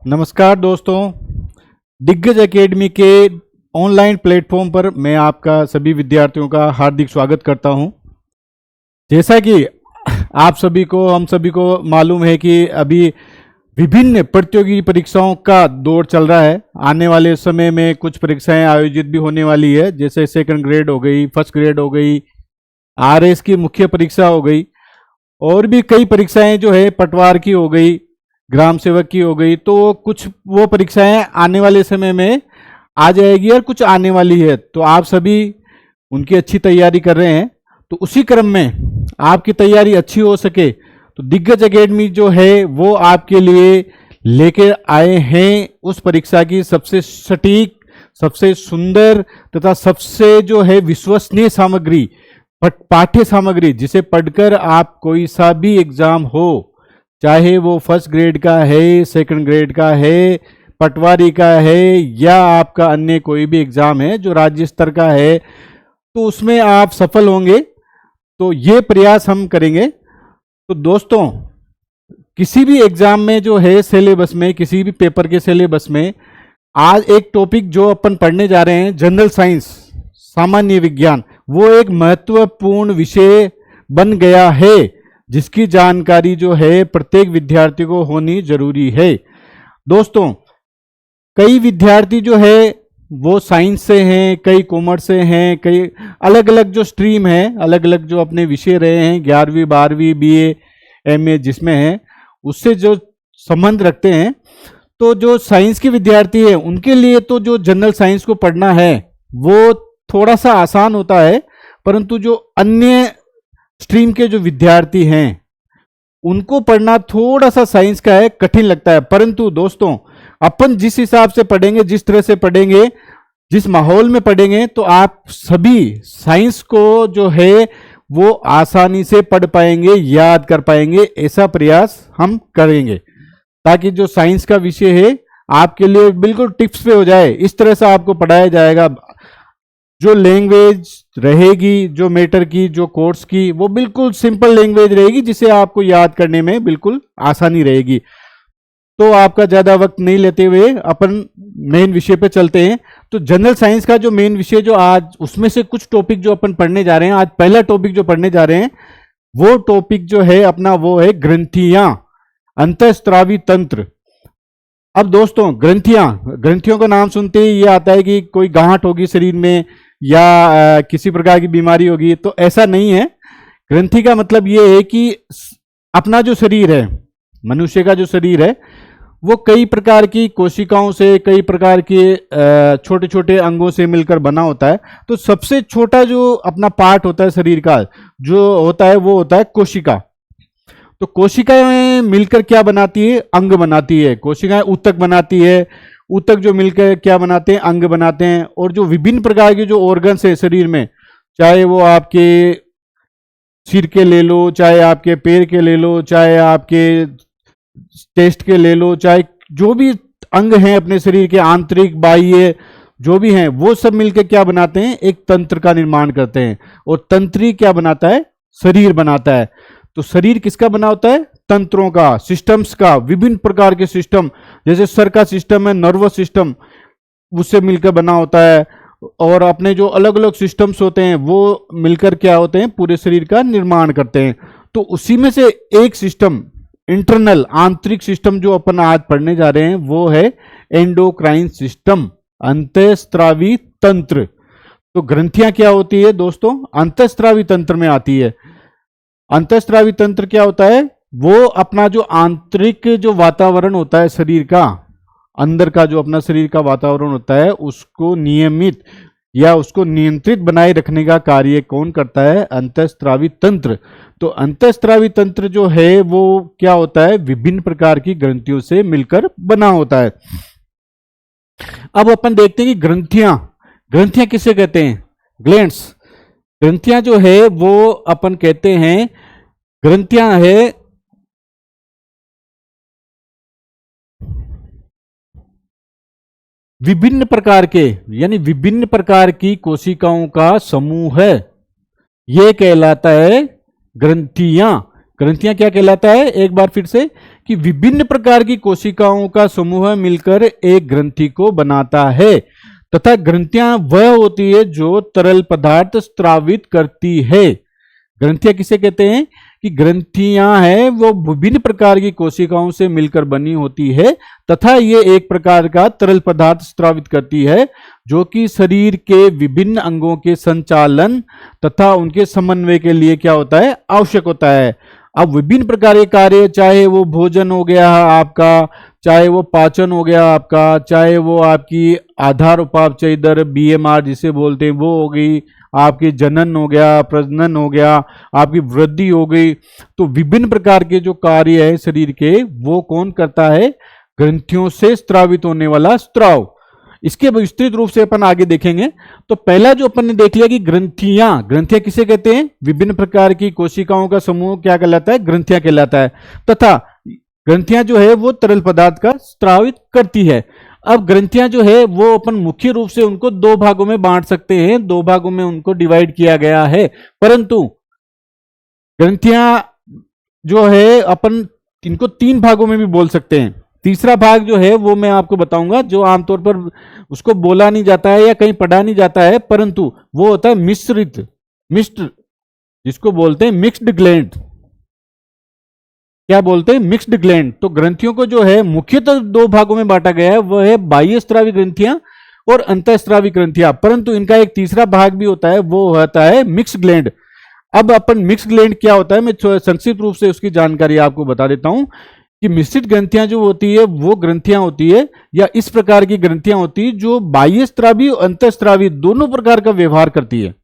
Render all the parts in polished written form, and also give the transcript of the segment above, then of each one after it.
नमस्कार दोस्तों, दिग्गज एकेडमी के ऑनलाइन प्लेटफॉर्म पर मैं आपका सभी विद्यार्थियों का हार्दिक स्वागत करता हूं। जैसा कि आप सभी को हम सभी को मालूम है कि अभी विभिन्न प्रतियोगी परीक्षाओं का दौर चल रहा है। आने वाले समय में कुछ परीक्षाएं आयोजित भी होने वाली है, जैसे सेकंड ग्रेड हो गई, फर्स्ट ग्रेड हो गई, आरएस की मुख्य परीक्षा हो गई और भी कई परीक्षाएं जो है पटवार की हो गई, ग्राम सेवक की हो गई। तो कुछ वो परीक्षाएं आने वाले समय में आ जाएगी और कुछ आने वाली है, तो आप सभी उनकी अच्छी तैयारी कर रहे हैं। तो उसी क्रम में आपकी तैयारी अच्छी हो सके तो दिग्गज एकेडमी जो है वो आपके लिए लेकर आए हैं उस परीक्षा की सबसे सटीक, सबसे सुंदर तथा सबसे जो है विश्वसनीय सामग्री, पाठ्य सामग्री, जिसे पढ़कर आप कोई सा भी एग्जाम हो, चाहे वो फर्स्ट ग्रेड का है, सेकंड ग्रेड का है, पटवारी का है या आपका अन्य कोई भी एग्जाम है जो राज्य स्तर का है, तो उसमें आप सफल होंगे। तो ये प्रयास हम करेंगे। तो दोस्तों, किसी भी एग्जाम में जो है सिलेबस में, किसी भी पेपर के सिलेबस में आज एक टॉपिक जो अपन पढ़ने जा रहे हैं, जनरल साइंस, सामान्य विज्ञान, वो एक महत्वपूर्ण विषय बन गया है जिसकी जानकारी जो है प्रत्येक विद्यार्थी को होनी जरूरी है। दोस्तों, कई विद्यार्थी जो है वो साइंस से हैं, कई कॉमर्स से हैं, कई अलग अलग जो स्ट्रीम है, अलग अलग जो अपने विषय रहे हैं, 11वीं 12वीं बीए एमए जिसमें है, उससे जो संबंध रखते हैं। तो जो साइंस के विद्यार्थी है उनके लिए तो जो जनरल साइंस को पढ़ना है वो थोड़ा सा आसान होता है, परंतु जो अन्य स्ट्रीम के जो विद्यार्थी हैं उनको पढ़ना थोड़ा सा साइंस का है, कठिन लगता है। परंतु दोस्तों, अपन जिस हिसाब से पढ़ेंगे, जिस तरह से पढ़ेंगे, जिस माहौल में पढ़ेंगे, तो आप सभी साइंस को जो है वो आसानी से पढ़ पाएंगे, याद कर पाएंगे। ऐसा प्रयास हम करेंगे ताकि जो साइंस का विषय है आपके लिए बिल्कुल टिप्स पे हो जाए। इस तरह से आपको पढ़ाया जाएगा। जो लैंग्वेज रहेगी, जो मैटर की, जो कोर्स की, वो बिल्कुल सिंपल लैंग्वेज रहेगी जिसे आपको याद करने में बिल्कुल आसानी रहेगी। तो आपका ज्यादा वक्त नहीं लेते हुए अपन मेन विषय पे चलते हैं। तो जनरल साइंस का जो मेन विषय जो आज, उसमें से कुछ टॉपिक जो अपन पढ़ने जा रहे हैं, आज पहला टॉपिक जो पढ़ने जा रहे हैं वो टॉपिक जो है अपना वो है ग्रंथियां, अंतःस्रावी तंत्र। अब दोस्तों, ग्रंथियों का नाम सुनते ही ये आता है कि कोई गांठ होगी शरीर में या किसी प्रकार की बीमारी होगी, तो ऐसा नहीं है। ग्रंथि का मतलब ये है कि अपना जो शरीर है, मनुष्य का जो शरीर है, वो कई प्रकार की कोशिकाओं से, कई प्रकार के छोटे छोटे अंगों से मिलकर बना होता है। तो सबसे छोटा जो अपना पार्ट होता है शरीर का जो होता है वो होता है कोशिका। तो कोशिकाएं मिलकर क्या बनाती है? अंग बनाती है। कोशिकाएं ऊतक बनाती है, ऊतक जो मिलकर क्या बनाते हैं? अंग बनाते हैं। और जो विभिन्न प्रकार के जो ऑर्गन्स है शरीर में, चाहे वो आपके सिर के ले लो, चाहे आपके पैर के ले लो, चाहे आपके टेस्ट के ले लो, चाहे जो भी अंग हैं अपने शरीर के, आंतरिक बाह्य जो भी हैं, वो सब मिलकर क्या बनाते हैं? एक तंत्र का निर्माण करते हैं। और तंत्री क्या बनाता है? शरीर बनाता है। तो शरीर किसका बना होता है? तंत्रों का, सिस्टम्स का, विभिन्न प्रकार के सिस्टम, जैसे सर का सिस्टम है, नर्वस सिस्टम, उससे मिलकर बना होता है। और अपने जो अलग अलग सिस्टम्स होते हैं वो मिलकर क्या होते हैं? पूरे शरीर का निर्माण करते हैं। तो उसी में से एक सिस्टम, इंटरनल, आंतरिक सिस्टम जो अपन आज पढ़ने जा रहे हैं वो है एंडोक्राइन सिस्टम, अंतःस्रावी तंत्र। तो ग्रंथियां क्या होती है दोस्तों? अंतःस्रावी तंत्र में आती है। अंतःस्रावी तंत्र क्या होता है? वो अपना जो आंतरिक जो वातावरण होता है शरीर का, अंदर का जो अपना शरीर का वातावरण होता है, उसको नियमित या उसको नियंत्रित बनाए रखने का कार्य कौन करता है? अंतःस्रावी तंत्र। तो अंतःस्रावी तंत्र जो है वो क्या होता है? विभिन्न प्रकार की ग्रंथियों से मिलकर बना होता है। अब अपन देखते हैं कि ग्रंथियां किसे कहते हैं? ग्लैंड्स। ग्रंथियां जो है वो अपन कहते हैं, ग्रंथियां है विभिन्न प्रकार के, यानी विभिन्न प्रकार की कोशिकाओं का समूह है, यह कहलाता है ग्रंथियां। ग्रंथियां क्या कहलाता है, एक बार फिर से, कि विभिन्न प्रकार की कोशिकाओं का समूह मिलकर एक ग्रंथि को बनाता है, तथा ग्रंथियां वह होती है जो तरल पदार्थ स्रावित करती है। ग्रंथियां किसे कहते हैं, कि ग्रंथियां हैं वो विभिन्न प्रकार की कोशिकाओं से मिलकर बनी होती है तथा ये एक प्रकार का तरल पदार्थ स्रावित करती है जो कि शरीर के विभिन्न अंगों के संचालन तथा उनके समन्वय के लिए क्या होता है, आवश्यक होता है। अब विभिन्न प्रकार के कार्य, चाहे वो भोजन हो गया आपका, चाहे वो पाचन हो गया आपका, चाहे वो आपकी आधार उपापचय दर BMR जिसे बोलते हैं वो हो गई, आपके जनन हो गया, प्रजनन हो गया, आपकी वृद्धि हो गई, तो विभिन्न प्रकार के जो कार्य है शरीर के वो कौन करता है, ग्रंथियों से स्रावित होने वाला स्राव। इसके विस्तृत रूप से अपन आगे देखेंगे। तो पहला जो अपन ने देख लिया कि ग्रंथियां किसे कहते हैं, विभिन्न प्रकार की कोशिकाओं का समूह क्या कहलाता है, ग्रंथियां कहलाता है, तथा ग्रंथियां जो है वो तरल पदार्थ का स्रावित करती है। अब ग्रंथियां जो है वो अपन मुख्य रूप से उनको दो भागों में बांट सकते हैं, दो भागों में उनको डिवाइड किया गया है, परंतु ग्रंथियां जो है अपन इनको तीन भागों में भी बोल सकते हैं। तीसरा भाग जो है वो मैं आपको बताऊंगा, जो आमतौर पर उसको बोला नहीं जाता है या कहीं पढ़ा नहीं जाता है, परंतु वो होता है मिक्स्ड, जिसको बोलते हैं मिक्स्ड ग्लैंड। क्या बोलते हैं, मिक्स्ड ग्लैंड। तो ग्रंथियों को जो है मुख्यतः दो भागों में बांटा गया है, वह है बाह्य स्रावी ग्रंथियां और अंतःस्रावी ग्रंथियां, परंतु इनका एक तीसरा भाग भी होता है, वो होता है मिक्स्ड ग्लैंड। अब अपन मिक्स्ड ग्लैंड क्या होता है, मैं संक्षिप्त रूप से उसकी जानकारी आपको बता देता हूं कि मिश्रित ग्रंथियां जो होती है वो ग्रंथियां होती है या इस प्रकार की ग्रंथियां होती है जो बाह्य स्रावी और अंतःस्रावी दोनों प्रकार का व्यवहार करती है।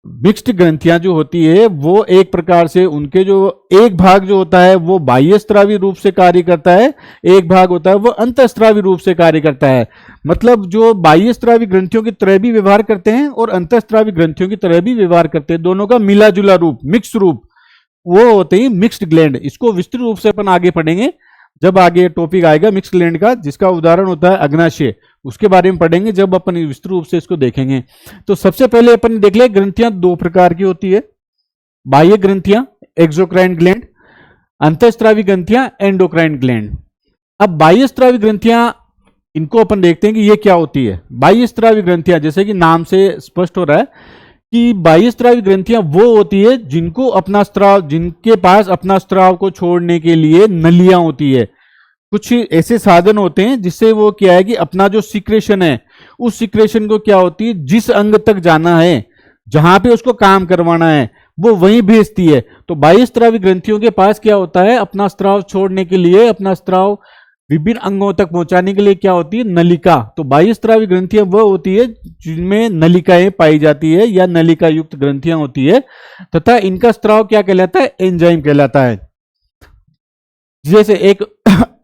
मिक्स्ड ग्रंथियां जो होती है वो एक प्रकार से उनके जो एक भाग जो होता है वो बाह्य स्रावी रूप से कार्य करता है, एक भाग होता है वो अंतःस्रावी रूप से कार्य करता है। मतलब जो बाह्य स्रावी ग्रंथियों की तरह भी व्यवहार करते हैं और अंतःस्रावी ग्रंथियों की तरह भी व्यवहार करते हैं, दोनों का मिला जुला रूप, मिक्स रूप, वो होते हैं मिक्स्ड ग्लैंड। इसको विस्तृत रूप से अपन आगे पढ़ेंगे जब आगे टॉपिक आएगा मिक्स्ड ग्लैंड का, जिसका उदाहरण होता है अग्नाशय, उसके बारे में पढ़ेंगे जब अपन विस्तृत रूप से इसको देखेंगे। तो सबसे पहले अपन देख ले, ग्रंथियां दो प्रकार की होती है, बाह्य ग्रंथियां एक्सोक्राइन ग्लैंड, अंतःस्रावी ग्रंथियां एंडोक्राइन ग्लैंड। अब बाह्य स्रावी ग्रंथियां, इनको अपन देखते हैं कि ये क्या होती है। बाह्य स्रावी ग्रंथियां, जैसे कि नाम से स्पष्ट हो रहा है कि बाह्य स्रावी ग्रंथियां वो होती है जिनको अपना स्राव, जिनके पास अपना स्राव को छोड़ने के लिए नलियां होती है। कुछ ऐसे साधन होते हैं जिससे वो क्या है कि अपना जो सीक्रेशन है उस सीक्रेशन को क्या होती है, जिस अंग तक जाना है, जहां पे उसको काम करवाना है, वो वहीं भेजती है। तो बाह्य स्रावी ग्रंथियों के पास क्या होता है, अपना स्राव छोड़ने के लिए, अपना स्राव विभिन्न अंगों तक पहुंचाने के लिए क्या होती है, नलिका। तो बाह्य स्रावी ग्रंथियां वह होती है जिनमें नलिकाएं पाई जाती है या नलिका युक्त ग्रंथियां होती है, तथा इनका स्राव क्या कहलाता है, एंजाइम कहलाता है। जैसे एक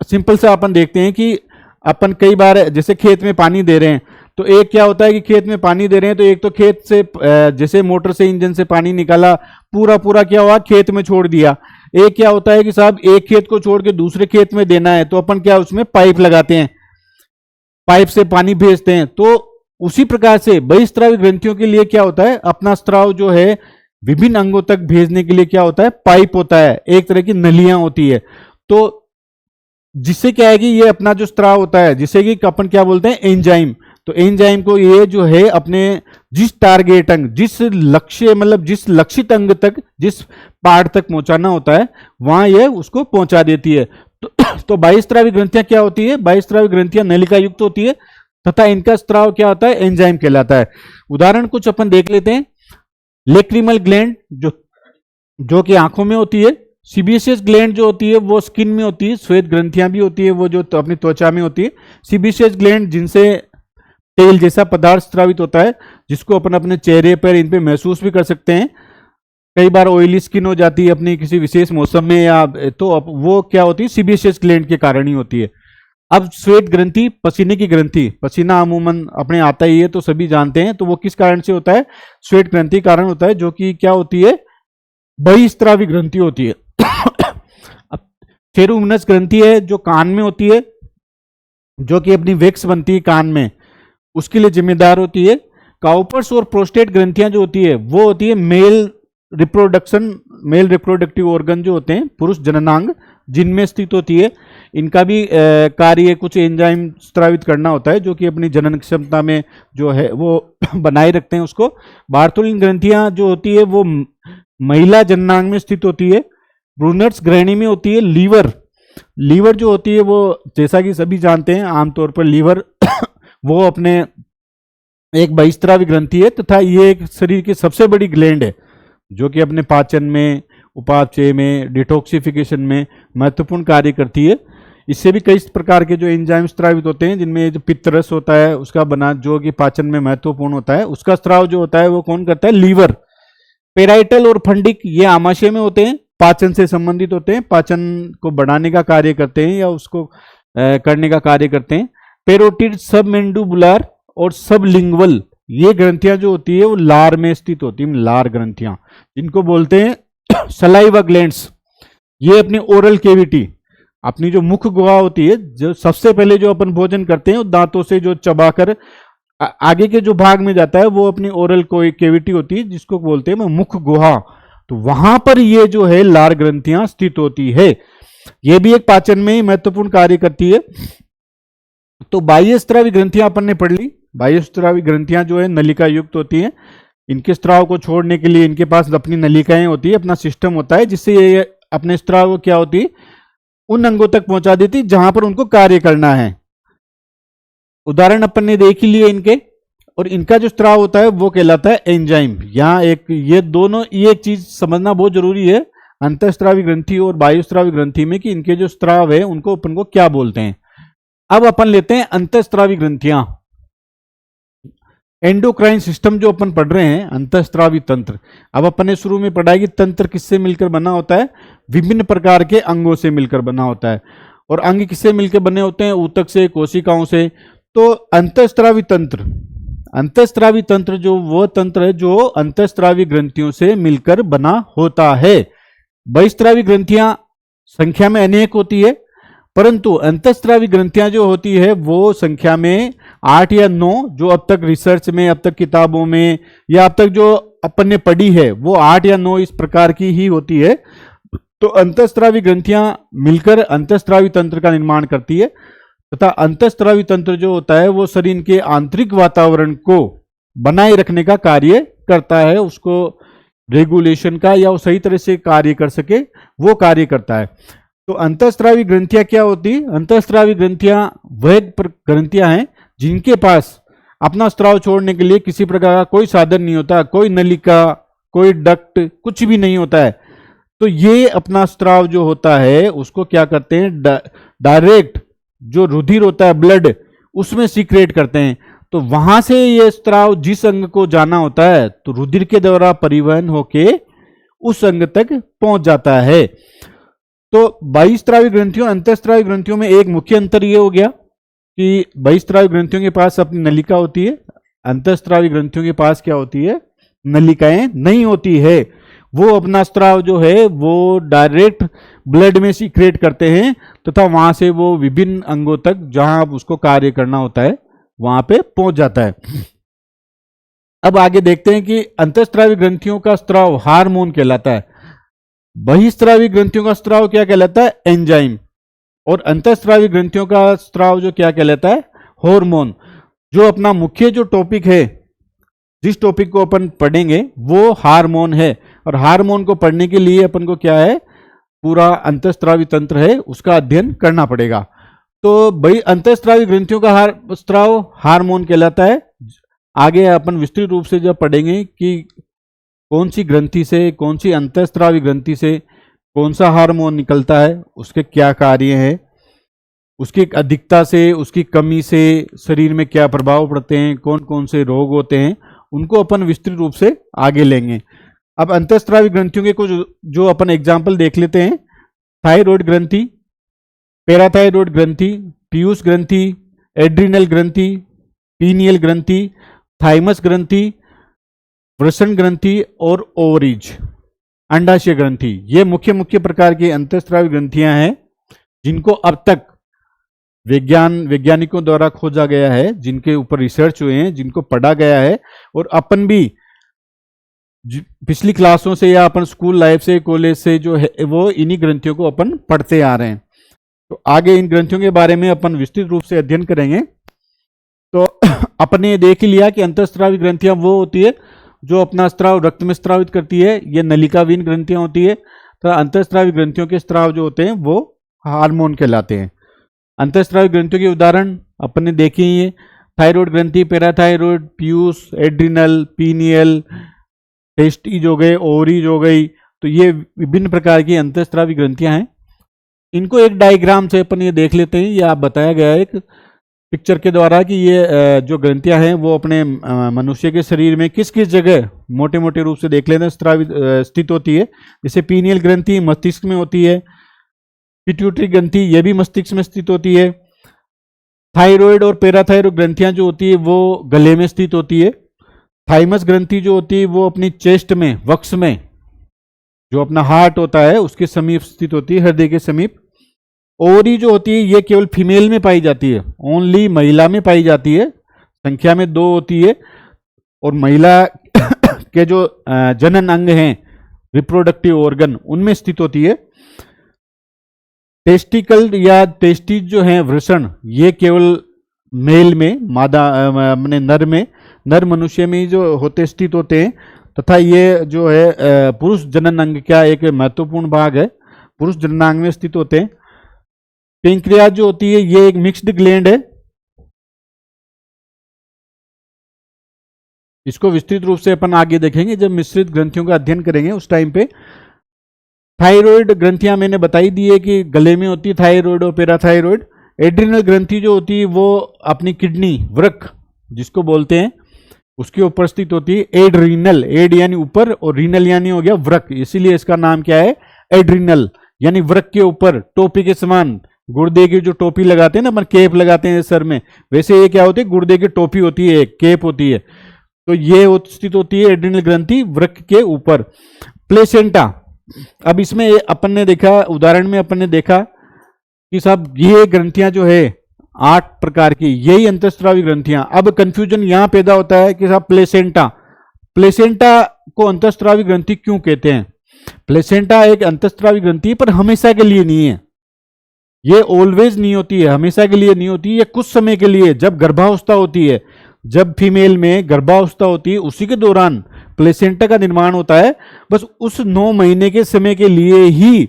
सिंपल सा अपन देखते हैं कि अपन कई बार जैसे खेत में पानी दे रहे हैं, तो एक क्या होता है कि खेत में पानी दे रहे हैं तो एक तो खेत से जैसे मोटर से इंजन से पानी निकाला, पूरा क्या हुआ, खेत में छोड़ दिया। एक क्या होता है कि साहब एक खेत को छोड़ के दूसरे खेत में देना है, तो अपन क्या उसमें पाइप लगाते हैं, पाइप से पानी भेजते हैं। तो उसी प्रकार से बहिस्रावी ग्रंथियों के लिए क्या होता है, अपना स्राव जो है विभिन्न अंगों तक भेजने के लिए क्या होता है, पाइप होता है, एक तरह की नलियां होती है। तो जिससे क्या है कि ये अपना जो स्राव होता है, जिसे कि अपन क्या बोलते हैं, एंजाइम। तो एंजाइम को ये जो है अपने जिस टारगेट अंग, जिस लक्ष्य, मतलब जिस लक्षित अंग तक, जिस पार्ट तक पहुंचाना होता है, वहां ये उसको पहुंचा देती है। तो बाह्य स्रावी ग्रंथियां क्या होती है, बाह्य स्रावी ग्रंथियां नलिका युक्त होती है तथा इनका स्राव क्या होता है, एंजाइम कहलाता है। उदाहरण कुछ अपन देख लेते हैं। लेक्रिमल ग्लैंड जो कि आंखों में होती है, सीबेशियस ग्लैंड जो होती है वो स्किन में होती है, श्वेत ग्रंथियां भी होती है वो जो तो अपनी त्वचा में होती है। सीबेशियस ग्लैंड जिनसे तेल जैसा पदार्थ स्रावित होता है, जिसको अपन अपने चेहरे पर, इन पे महसूस भी कर सकते हैं। कई बार ऑयली स्किन हो जाती है अपनी किसी विशेष मौसम में, या तो वो क्या होती है, सीबेशियस ग्लैंड के कारण ही होती है। अब श्वेत ग्रंथि, पसीने की ग्रंथि, पसीना अमूमन अपने आता ही है तो सभी जानते हैं, तो वो किस कारण से होता है, श्वेत ग्रंथि कारण होता है, जो कि क्या होती है, बहिस्रावी ग्रंथि होती है। अब फेरुमिनस ग्रंथि है जो कान में होती है, जो कि अपनी वैक्स बनती है कान में, उसके लिए जिम्मेदार होती है। काउपर्स और प्रोस्टेट ग्रंथियां जो होती है वो होती है male reproduction, male reproductive organ जो होते हैं, पुरुष जननांग, जिनमें स्थित होती है, इनका भी कार्य कुछ एंजाइम स्रावित करना होता है, जो कि अपनी जनन क्षमता में जो है वो बनाए रखते हैं उसको। बार्थोलिन ग्रंथियां जो होती है वो महिला जननांग में स्थित होती है। ब्रूनर्स ग्रहणी में होती है। लीवर जो होती है वो, जैसा कि सभी जानते हैं, आमतौर पर लीवर वो अपने एक बहिस्त्रावी ग्रंथि है तथा ये एक शरीर की सबसे बड़ी ग्लैंड है, जो कि अपने पाचन में, उपापचय में, डिटॉक्सिफिकेशन में महत्वपूर्ण कार्य करती है। इससे भी कई प्रकार के जो एंजाइम स्रावित होते हैं, जिनमें जो पित्तरस होता है उसका बना, जो कि पाचन में महत्वपूर्ण होता है, उसका स्राव जो होता है वो कौन करता है? लीवर। पेराइटल और फंडिक ये आमाशय में होते हैं, पाचन से संबंधित होते हैं, पाचन को बढ़ाने का कार्य करते हैं या उसको करने का कार्य करते हैं। पेरोटिड, सबमेंडुबुलर और सबलिंगुअल ये ग्रंथियां जो होती है वो लार में स्थित होती है। लार ग्रंथियां जिनको बोलते हैं सलाइवा ग्लैंड्स। ये अपनी ओरल केविटी, अपनी जो मुख गुहा होती है, जो सबसे पहले जो अपन भोजन करते हैं दांतों से जो चबाकर आगे के जो भाग में जाता है वो अपनी ओरल कोई केविटी होती है, जिसको बोलते हैं मुख गुहा। तो वहां पर ये जो है लार ग्रंथियां स्थित होती है। ये भी एक पाचन में ही महत्वपूर्ण कार्य करती है। तो बाह्यस्रावी ग्रंथियां अपन ने पढ़ ली। बाह्यस्रावी ग्रंथियां जो है नलिका युक्त होती हैं। इनके स्राव को छोड़ने के लिए इनके पास अपनी नलिकाएं होती है, अपना सिस्टम होता है, जिससे ये अपने स्राव क्या होती है, उन अंगों तक पहुंचा देती जहां पर उनको कार्य करना है। उदाहरण अपन ने देख ही लिए इनके। और इनका जो स्राव होता है वो कहलाता है एंजाइम। यहाँ एक ये दोनों, ये एक चीज समझना बहुत जरूरी है अंतःस्रावी ग्रंथि और बाह्यस्रावी ग्रंथि में, कि इनके जो स्राव है उनको अपन को क्या बोलते हैं। अब अपन लेते हैं अंतःस्रावी ग्रंथियां। एंडोक्राइन सिस्टम जो अपन पढ़ रहे हैं, अंतःस्रावी तंत्र। अब अपन ने शुरू में पढ़ा है कि तंत्र किससे मिलकर बना होता है? विभिन्न प्रकार के अंगों से मिलकर बना होता है। और अंग किससे मिलकर बने होते हैं? ऊतक से, कोशिकाओं से। तो अंतःस्रावी तंत्र, अंतःस्रावी तंत्र जो वो तंत्र है जो अंतःस्रावी ग्रंथियों से मिलकर बना होता है। बहिस्रावी ग्रंथियां संख्या में अनेक होती है, परंतु अंतःस्रावी ग्रंथियां जो होती है वो संख्या में 8 या 9, जो अब तक रिसर्च में, अब तक किताबों में, या अब तक जो अपन ने पढ़ी है वो 8 या 9 इस प्रकार की ही होती है। तो अंतःस्रावी ग्रंथियां मिलकर अंतःस्रावी तंत्र का निर्माण करती है, तथा अंतःस्रावी तंत्र जो होता है वो शरीर के आंतरिक वातावरण को बनाए रखने का कार्य करता है, उसको रेगुलेशन का, या वो सही तरह से कार्य कर सके वो कार्य करता है। तो अंतःस्रावी ग्रंथियां क्या होती? अंतःस्रावी ग्रंथियां वह ग्रंथियां हैं जिनके पास अपना स्राव छोड़ने के लिए किसी प्रकार का कोई साधन नहीं होता, कोई नलिका, कोई डक्ट, कुछ भी नहीं होता है। तो ये अपना स्राव जो होता है उसको क्या करते हैं? डायरेक्ट जो रुधिर होता है, ब्लड, उसमें सीक्रेट करते हैं। तो वहां से ये स्राव जिस अंग को जाना होता है तो रुधिर के द्वारा परिवहन होके उस अंग तक पहुंच जाता है। तो बाह्यस्रावी ग्रंथियों, अंतःस्रावी ग्रंथियों में एक मुख्य अंतर ये हो गया कि बाह्यस्रावी ग्रंथियों के पास अपनी नलिका होती है, अंतःस्रावी ग्रंथियों के पास क्या होती है? नलिकाएं नहीं होती है। वो अपना स्राव जो है वो डायरेक्ट ब्लड में सीक्रेट करते हैं, तथा वहां से वो विभिन्न अंगों तक जहां उसको कार्य करना होता है वहां पे पहुंच जाता है। अब आगे देखते हैं कि अंतःस्रावी ग्रंथियों का स्राव हार्मोन कहलाता है, बहिस्रावी ग्रंथियों का स्राव क्या कहलाता है? एंजाइम। और अंतःस्रावी ग्रंथियों का स्राव जो क्या कहलाता है? हार्मोन। जो अपना मुख्य जो टॉपिक है, जिस टॉपिक को अपन पढ़ेंगे वो हार्मोन है। और हार्मोन को पढ़ने के लिए अपन को क्या है? पूरा अंतःस्रावी तंत्र है उसका अध्ययन करना पड़ेगा। तो भाई अंतःस्रावी ग्रंथियों का स्राव हार्मोन कहलाता है। आगे अपन विस्तृत रूप से जब पढ़ेंगे कि कौन सी ग्रंथि से, कौन सी अंतःस्रावी ग्रंथि से कौन सा हार्मोन निकलता है, उसके क्या कार्य हैं, उसकी अधिकता से, उसकी कमी से शरीर में क्या प्रभाव पड़ते हैं, कौन कौन से रोग होते हैं, उनको अपन विस्तृत रूप से आगे लेंगे। अब अंतःस्रावी ग्रंथियों के कुछ जो अपन एग्जाम्पल देख लेते हैं। थायराइड ग्रंथि, पैराथायराइड ग्रंथि, पीयूष ग्रंथि, एड्रिनल ग्रंथि, पीनियल ग्रंथि, थाइमस ग्रंथि, वृषण ग्रंथि और ओवरीज, अंडाशय ग्रंथि। ये मुख्य मुख्य प्रकार की अंतःस्रावी ग्रंथियां हैं जिनको अब तक वैज्ञानिकों द्वारा खोजा गया है, जिनके ऊपर रिसर्च हुए हैं, जिनको पढ़ा गया है। और अपन भी पिछली क्लासों से या अपन स्कूल लाइफ से, कॉलेज से जो है वो इन्हीं ग्रंथियों को अपन पढ़ते आ रहे हैं। तो आगे इन ग्रंथियों के बारे में अपन विस्तृत रूप से अध्ययन करेंगे। तो अपने देख ही लिया कि अंतःस्रावी ग्रंथियां वो होती है जो अपना स्राव रक्त में स्रावित करती है, ये नलिकावीन ग्रंथियां होती है। तो अंतःस्रावी ग्रंथियों के स्राव जो होते हैं वो हार्मोन कहलाते हैं। अंतःस्रावी ग्रंथियों के उदाहरण अपन ने देखे ही है, थायराइड ग्रंथि, पैराथायराइड, पीयूष, एड्रिनल, पीनियल, टेस्टीज हो गए, ओवरीज हो गई। तो ये विभिन्न प्रकार की अंतःस्रावी ग्रंथियां हैं। इनको एक डायग्राम से अपन ये देख लेते हैं। ये आप बताया गया है एक पिक्चर के द्वारा कि ये जो ग्रंथियां हैं वो अपने मनुष्य के शरीर में किस किस जगह मोटे मोटे रूप से देख लेते हैं स्रावित स्थित होती है। जैसे पीनियल ग्रंथि मस्तिष्क में होती है, पिट्यूटरी ग्रंथि ये भी मस्तिष्क में स्थित होती है, थायराइड और पैराथायराइड ग्रंथियां जो होती है वो गले में स्थित होती है, थाइमस ग्रंथि जो होती है वो अपनी चेस्ट में, वक्ष में, जो अपना हार्ट होता है उसके समीप स्थित होती है, हृदय के समीप। ओवरी जो होती है ये केवल फीमेल में पाई जाती है, ओनली महिला में पाई जाती है, संख्या में 2 होती है। और महिला के जो जनन अंग हैं, रिप्रोडक्टिव ऑर्गन, उनमें स्थित होती है। टेस्टिकल या टेस्टिज जो हैं वृषण, ये केवल मेल में, मादा अपने नर में, नर मनुष्य में जो होते स्थित होते हैं। तथा ये जो है पुरुष जनन अंग का एक महत्वपूर्ण भाग है, पुरुष जननांग में स्थित होते हैं। पेंक्रियाज जो होती है ये एक मिक्स्ड ग्लैंड है, इसको विस्तृत रूप से अपन आगे देखेंगे जब मिश्रित ग्रंथियों का अध्ययन करेंगे उस टाइम पे। थायराइड ग्रंथियां मैंने बताई दी है कि गले में होती है, थायराइड और पैराथायराइड। एड्रिनल ग्रंथि जो होती है वो अपनी किडनी, वृक्क जिसको बोलते हैं, उसके ऊपर स्थित होती है। एड्रीनल, एड यानी ऊपर और रीनल यानी हो गया वृक्क, इसीलिए इसका नाम क्या है, एड्रिनल, यानी वृक्क के ऊपर टोपी के समान, गुर्दे की जो टोपी लगाते हैं ना अपन, केप लगाते हैं सर में, वैसे ये क्या होती है, गुर्दे की टोपी होती है, केप होती है। तो ये स्थित होती है एड्रिनल ग्रंथि वृक्क के ऊपर। प्लेसेंटा, अब इसमें अपन ने देखा, उदाहरण में अपन ने देखा कि साहब ये ग्रंथियां जो है 8 प्रकार की, यही अंतःस्रावी ग्रंथियां। अब कंफ्यूजन यहां पैदा होता है कि साहब प्लेसेंटा, प्लेसेंटा को अंतःस्रावी ग्रंथि क्यों कहते हैं? प्लेसेंटा एक अंतःस्रावी ग्रंथि पर हमेशा के लिए नहीं है, ये ऑलवेज नहीं होती है, हमेशा के लिए नहीं होती है, ये कुछ समय के लिए, जब गर्भावस्था होती है, जब फीमेल में गर्भावस्था होती है उसी के दौरान प्लेसेंटा का निर्माण होता है। बस उस 9 महीने के समय के लिए ही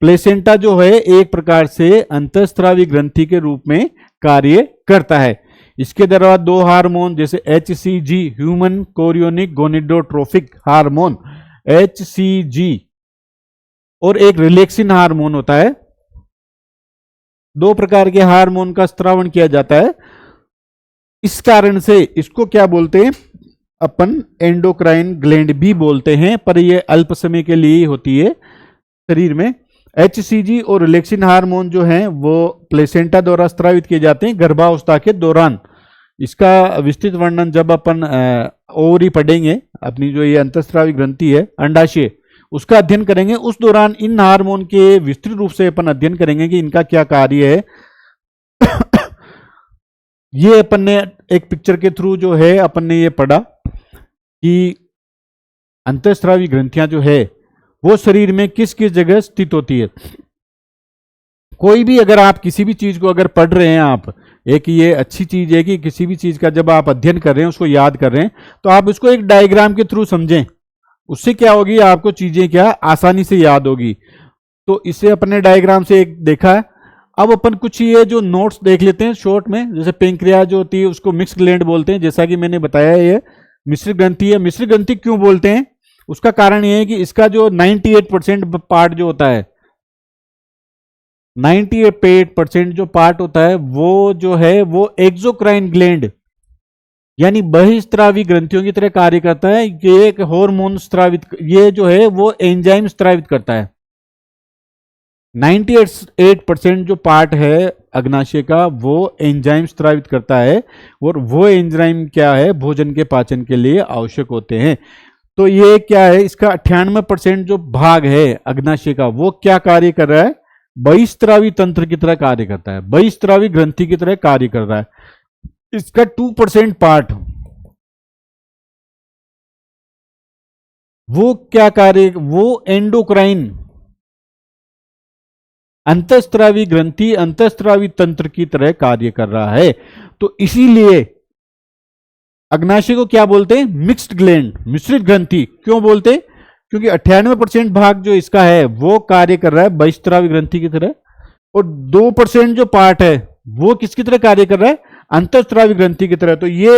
प्लेसेंटा जो है एक प्रकार से अंतःस्रावी ग्रंथि के रूप में कार्य करता है। इसके द्वारा 2 हार्मोन जैसे HCG, human chorionic gonadotropic hormone, HCG, और एक रिलैक्सिन हार्मोन होता है, 2 प्रकार के हार्मोन का स्त्रावण किया जाता है। इस कारण से इसको क्या बोलते हैं अपन, एंडोक्राइन ग्लैंड भी बोलते हैं, पर यह अल्प समय के लिए होती है शरीर में। HCG और रिलैक्सिन हार्मोन जो हैं वो प्लेसेंटा द्वारा स्रावित किए जाते हैं गर्भावस्था के दौरान। इसका विस्तृत वर्णन जब अपन ओवरी पढ़ेंगे, अपनी जो ये अंतःस्रावी ग्रंथि है, अंडाशय, उसका अध्ययन करेंगे, उस दौरान इन हार्मोन के विस्तृत रूप से अपन अध्ययन करेंगे कि इनका क्या कार्य है। ये अपन ने एक पिक्चर के थ्रू जो है अपन ने ये पढ़ा कि अंतःस्रावी ग्रंथियां जो है वो शरीर में किस किस जगह स्थित होती है। कोई भी अगर आप किसी भी चीज को अगर पढ़ रहे हैं, आप एक ये अच्छी चीज है कि किसी भी चीज का जब आप अध्ययन कर रहे हैं, उसको याद कर रहे हैं, तो आप इसको एक डायग्राम के थ्रू समझें, उससे क्या होगी, आपको चीजें क्या आसानी से याद होगी। तो इसे अपने डायग्राम से एक देखा है। अब अपन कुछ ये जो नोट्स देख लेते हैं शॉर्ट में। जैसे पेंक्रियाज जो होती है उसको मिक्स ग्लैंड बोलते हैं, जैसा कि मैंने बताया ये मिश्र ग्रंथि है। मिश्र ग्रंथि क्यों बोलते हैं, उसका कारण ये है कि इसका जो 98% पार्ट जो होता है, 98% जो पार्ट होता है वो जो है वो एक्सोक्राइन ग्लैंड यानी बहिस्त्रावी ग्रंथियों की तरह कार्य करता है। ये एक हार्मोन स्त्रावित, ये जो है वो एंजाइम स्त्रावित करता है। 98% जो पार्ट है अग्नाशय का वो एंजाइम स्त्रावित करता है, और वो एंजाइम क्या है, भोजन के पाचन के लिए आवश्यक होते हैं। तो ये क्या है, इसका 98% जो भाग है अग्नाशय का वो क्या कार्य कर रहा है, बहिस्त्रावी तंत्र की तरह कार्य करता है, बहिस्त्रावी ग्रंथि की तरह कार्य कर रहा है। इसका 2% पार्ट वो क्या कार्य, वो एंडोक्राइन अंतःस्रावी ग्रंथि अंतःस्रावी तंत्र की तरह कार्य कर रहा है। तो इसीलिए अग्नाशय को क्या बोलते हैं, मिक्स्ड ग्लैंड, मिश्रित ग्रंथि। क्यों बोलते हैं, क्योंकि 98% भाग जो इसका है वो कार्य कर रहा है बहिस्रावी ग्रंथि की तरह, और 2% जो पार्ट है वो किसकी तरह कार्य कर रहा है, अंतःस्रावी ग्रंथि की तरह। तो ये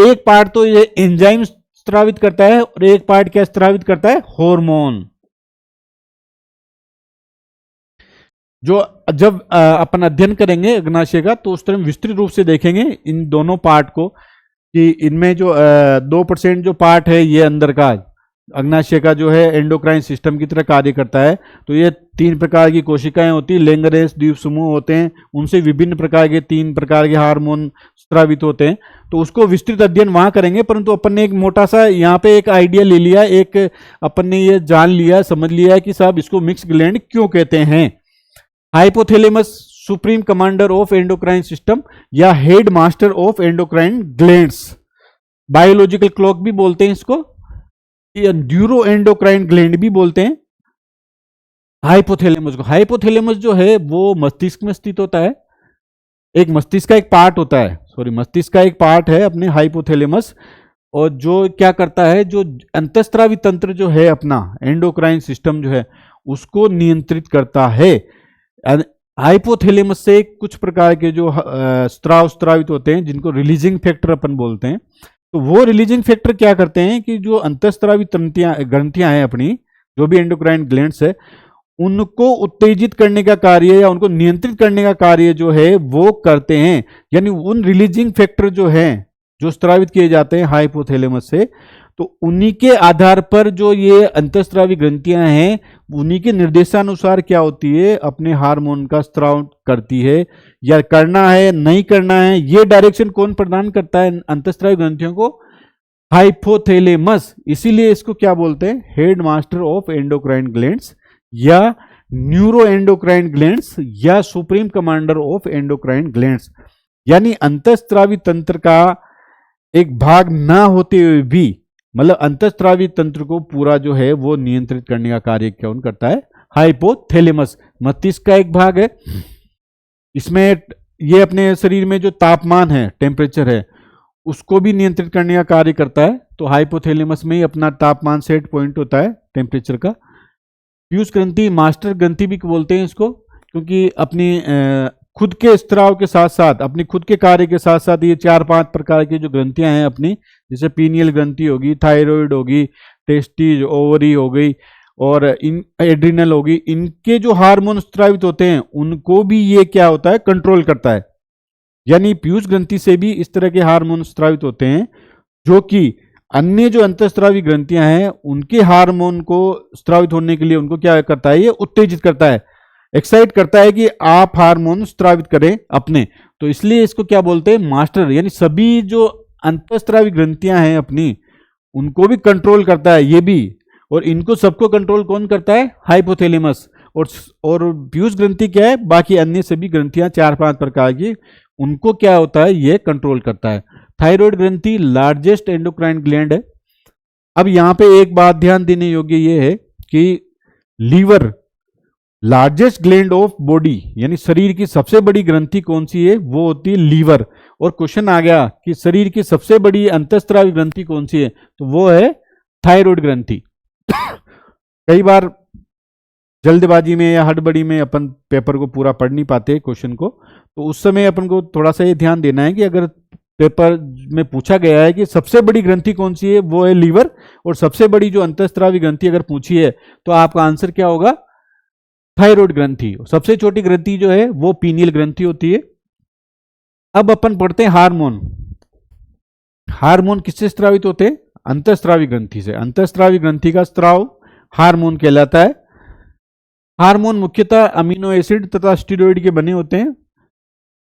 एक पार्ट तो ये एंजाइम स्रावित करता है, और एक पार्ट क्या स्रावित करता है, हार्मोन। जो जब अपन अध्ययन करेंगे अग्नाशय का तो उस तरह विस्तृत रूप से देखेंगे इन दोनों पार्ट को, कि इनमें जो 2% जो पार्ट है ये अंदर का अग्नाशय का जो है एंडोक्राइन सिस्टम की तरह कार्य करता है। तो ये 3 प्रकार की कोशिकाएं होती है, लैंगरेस द्वीप समूह होते हैं, उनसे विभिन्न प्रकार के 3 प्रकार के हार्मोन स्रावित होते हैं। तो उसको विस्तृत अध्ययन वहां करेंगे, परंतु अपन ने एक मोटा सा यहाँ पे एक आइडिया ले लिया, एक अपन ने ये जान लिया, समझ लिया कि साहब इसको मिक्स ग्लैंड क्यों कहते हैं। Hypothalamus supreme commander of endocrine system या head master of endocrine glands, biological clock भी बोलते हैं इसको, या न्यूरो एंडोक्राइन ग्लैंड भी बोलते हैं हाइपोथैलेमस को। हाइपोथैलेमस जो है वो मस्तिष्क में स्थित होता है, एक मस्तिष्क का एक पार्ट होता है, सॉरी मस्तिष्क का एक पार्ट है अपने हाइपोथैलेमस, और जो क्या करता है, जो अंतःस्रावी तंत्र जो है अपना एंडोक्राइन सिस्टम जो है उसको नियंत्रित करता है। हाइपोथैलेमस से कुछ प्रकार के जो स्राव स्रावित होते हैं जिनको रिलीजिंग फैक्टर अपन बोलते हैं, तो वो रिलीजिंग फैक्टर क्या करते हैं कि जो अंतःस्रावी ग्रंथियां हैं अपनी, जो भी एंडोक्राइन ग्लैंड्स है, उनको उत्तेजित करने का कार्य या उनको नियंत्रित करने का कार्य जो है वो करते हैं। यानी उन रिलीजिंग फैक्टर जो हैं जो स्रावित किए जाते हैं हाइपोथैलेमस से, तो उन्हीं के आधार पर जो ये अंतःस्रावी ग्रंथियां हैं उन्हीं के निर्देशानुसार क्या होती है, अपने हार्मोन का स्राव करती है, या करना है नहीं करना है, ये डायरेक्शन कौन प्रदान करता है अंतःस्रावी ग्रंथियों को, हाइपोथैलेमस। इसीलिए इसको क्या बोलते हैं, head master of endocrine glands, या न्यूरो एंडोक्राइन ग्लैंड्स, या supreme commander of endocrine glands. यानी अंतःस्रावी तंत्र का एक भाग ना होते हुए भी, मतलब अंतःस्रावी तंत्र को पूरा जो है वो नियंत्रित करने का कार्य कौन करता है, हाइपोथैलेमस। मस्तिष्क का एक भाग है, इसमें ये अपने शरीर में जो तापमान है, टेम्परेचर है, उसको भी नियंत्रित करने का कार्य करता है। तो हाइपोथैलेमस में ही अपना तापमान सेट पॉइंट होता है टेम्परेचर का। पीयूष ग्रंथि मास्टर ग्रंथि भी बोलते हैं इसको, क्योंकि अपनी खुद के स्त्राव के साथ साथ, अपनी खुद के कार्य के साथ साथ ये 4-5 प्रकार की जो ग्रंथियां हैं अपनी, जैसे पीनियल ग्रंथि होगी, थायराइड होगी, टेस्टिज, ओवरी हो गई, और इन एड्रिनल होगी, इनके जो हार्मोन स्रावित होते हैं उनको भी ये क्या होता है, कंट्रोल करता है। यानी पीयूष ग्रंथि से भी इस तरह के हार्मोन स्रावित होते हैं जो कि अन्य जो अंतःस्रावी ग्रंथियां हैं उनके हार्मोन को स्रावित होने के लिए उनको क्या करता है, ये उत्तेजित करता है, एक्साइट करता है कि आप हार्मोन स्रावित करें अपने। तो इसलिए इसको क्या बोलते हैं, मास्टर। यानी सभी जो अंतःस्रावी ग्रंथियां हैं अपनी उनको भी कंट्रोल करता है ये भी, और इनको सबको कंट्रोल कौन करता है, हाइपोथैलेमस। और पीयूष ग्रंथि क्या है, बाकी अन्य सभी ग्रंथियां 4-5 प्रकार की, उनको क्या होता है, ये कंट्रोल करता है। थायराइड ग्रंथि लार्जेस्ट एंडोक्राइन ग्लैंड है। अब यहां पे एक बात ध्यान देने योग्य ये है कि liver largest gland of body, यानी शरीर की सबसे बड़ी ग्रंथि कौन सी है, वो होती है लीवर। और क्वेश्चन आ गया कि शरीर की सबसे बड़ी अंतःस्रावी ग्रंथि कौन सी है, तो वो है थायराइड ग्रंथि। कई बार जल्दबाजी में या हड़बड़ी में अपन पेपर को पूरा पढ़ नहीं पाते क्वेश्चन को, तो उस समय अपन को थोड़ा सा ये ध्यान देना है कि अगर पेपर में पूछा गया है कि सबसे बड़ी ग्रंथि कौन सी है, वो है लीवर, और सबसे बड़ी जो अंतःस्रावी ग्रंथि अगर पूछी है तो आपका आंसर क्या होगा, थायराइड ग्रंथि। सबसे छोटी ग्रंथि जो है वो पीनियल ग्रंथि होती है। अब अपन पढ़ते हैं हार्मोन। हार्मोन किससे स्रावित होते हैं, अंतःस्रावी ग्रंथि से। अंतःस्रावी ग्रंथि का स्राव हार्मोन कहलाता है। हार्मोन मुख्यतः अमीनो एसिड तथा स्टेरॉइड के बने होते हैं।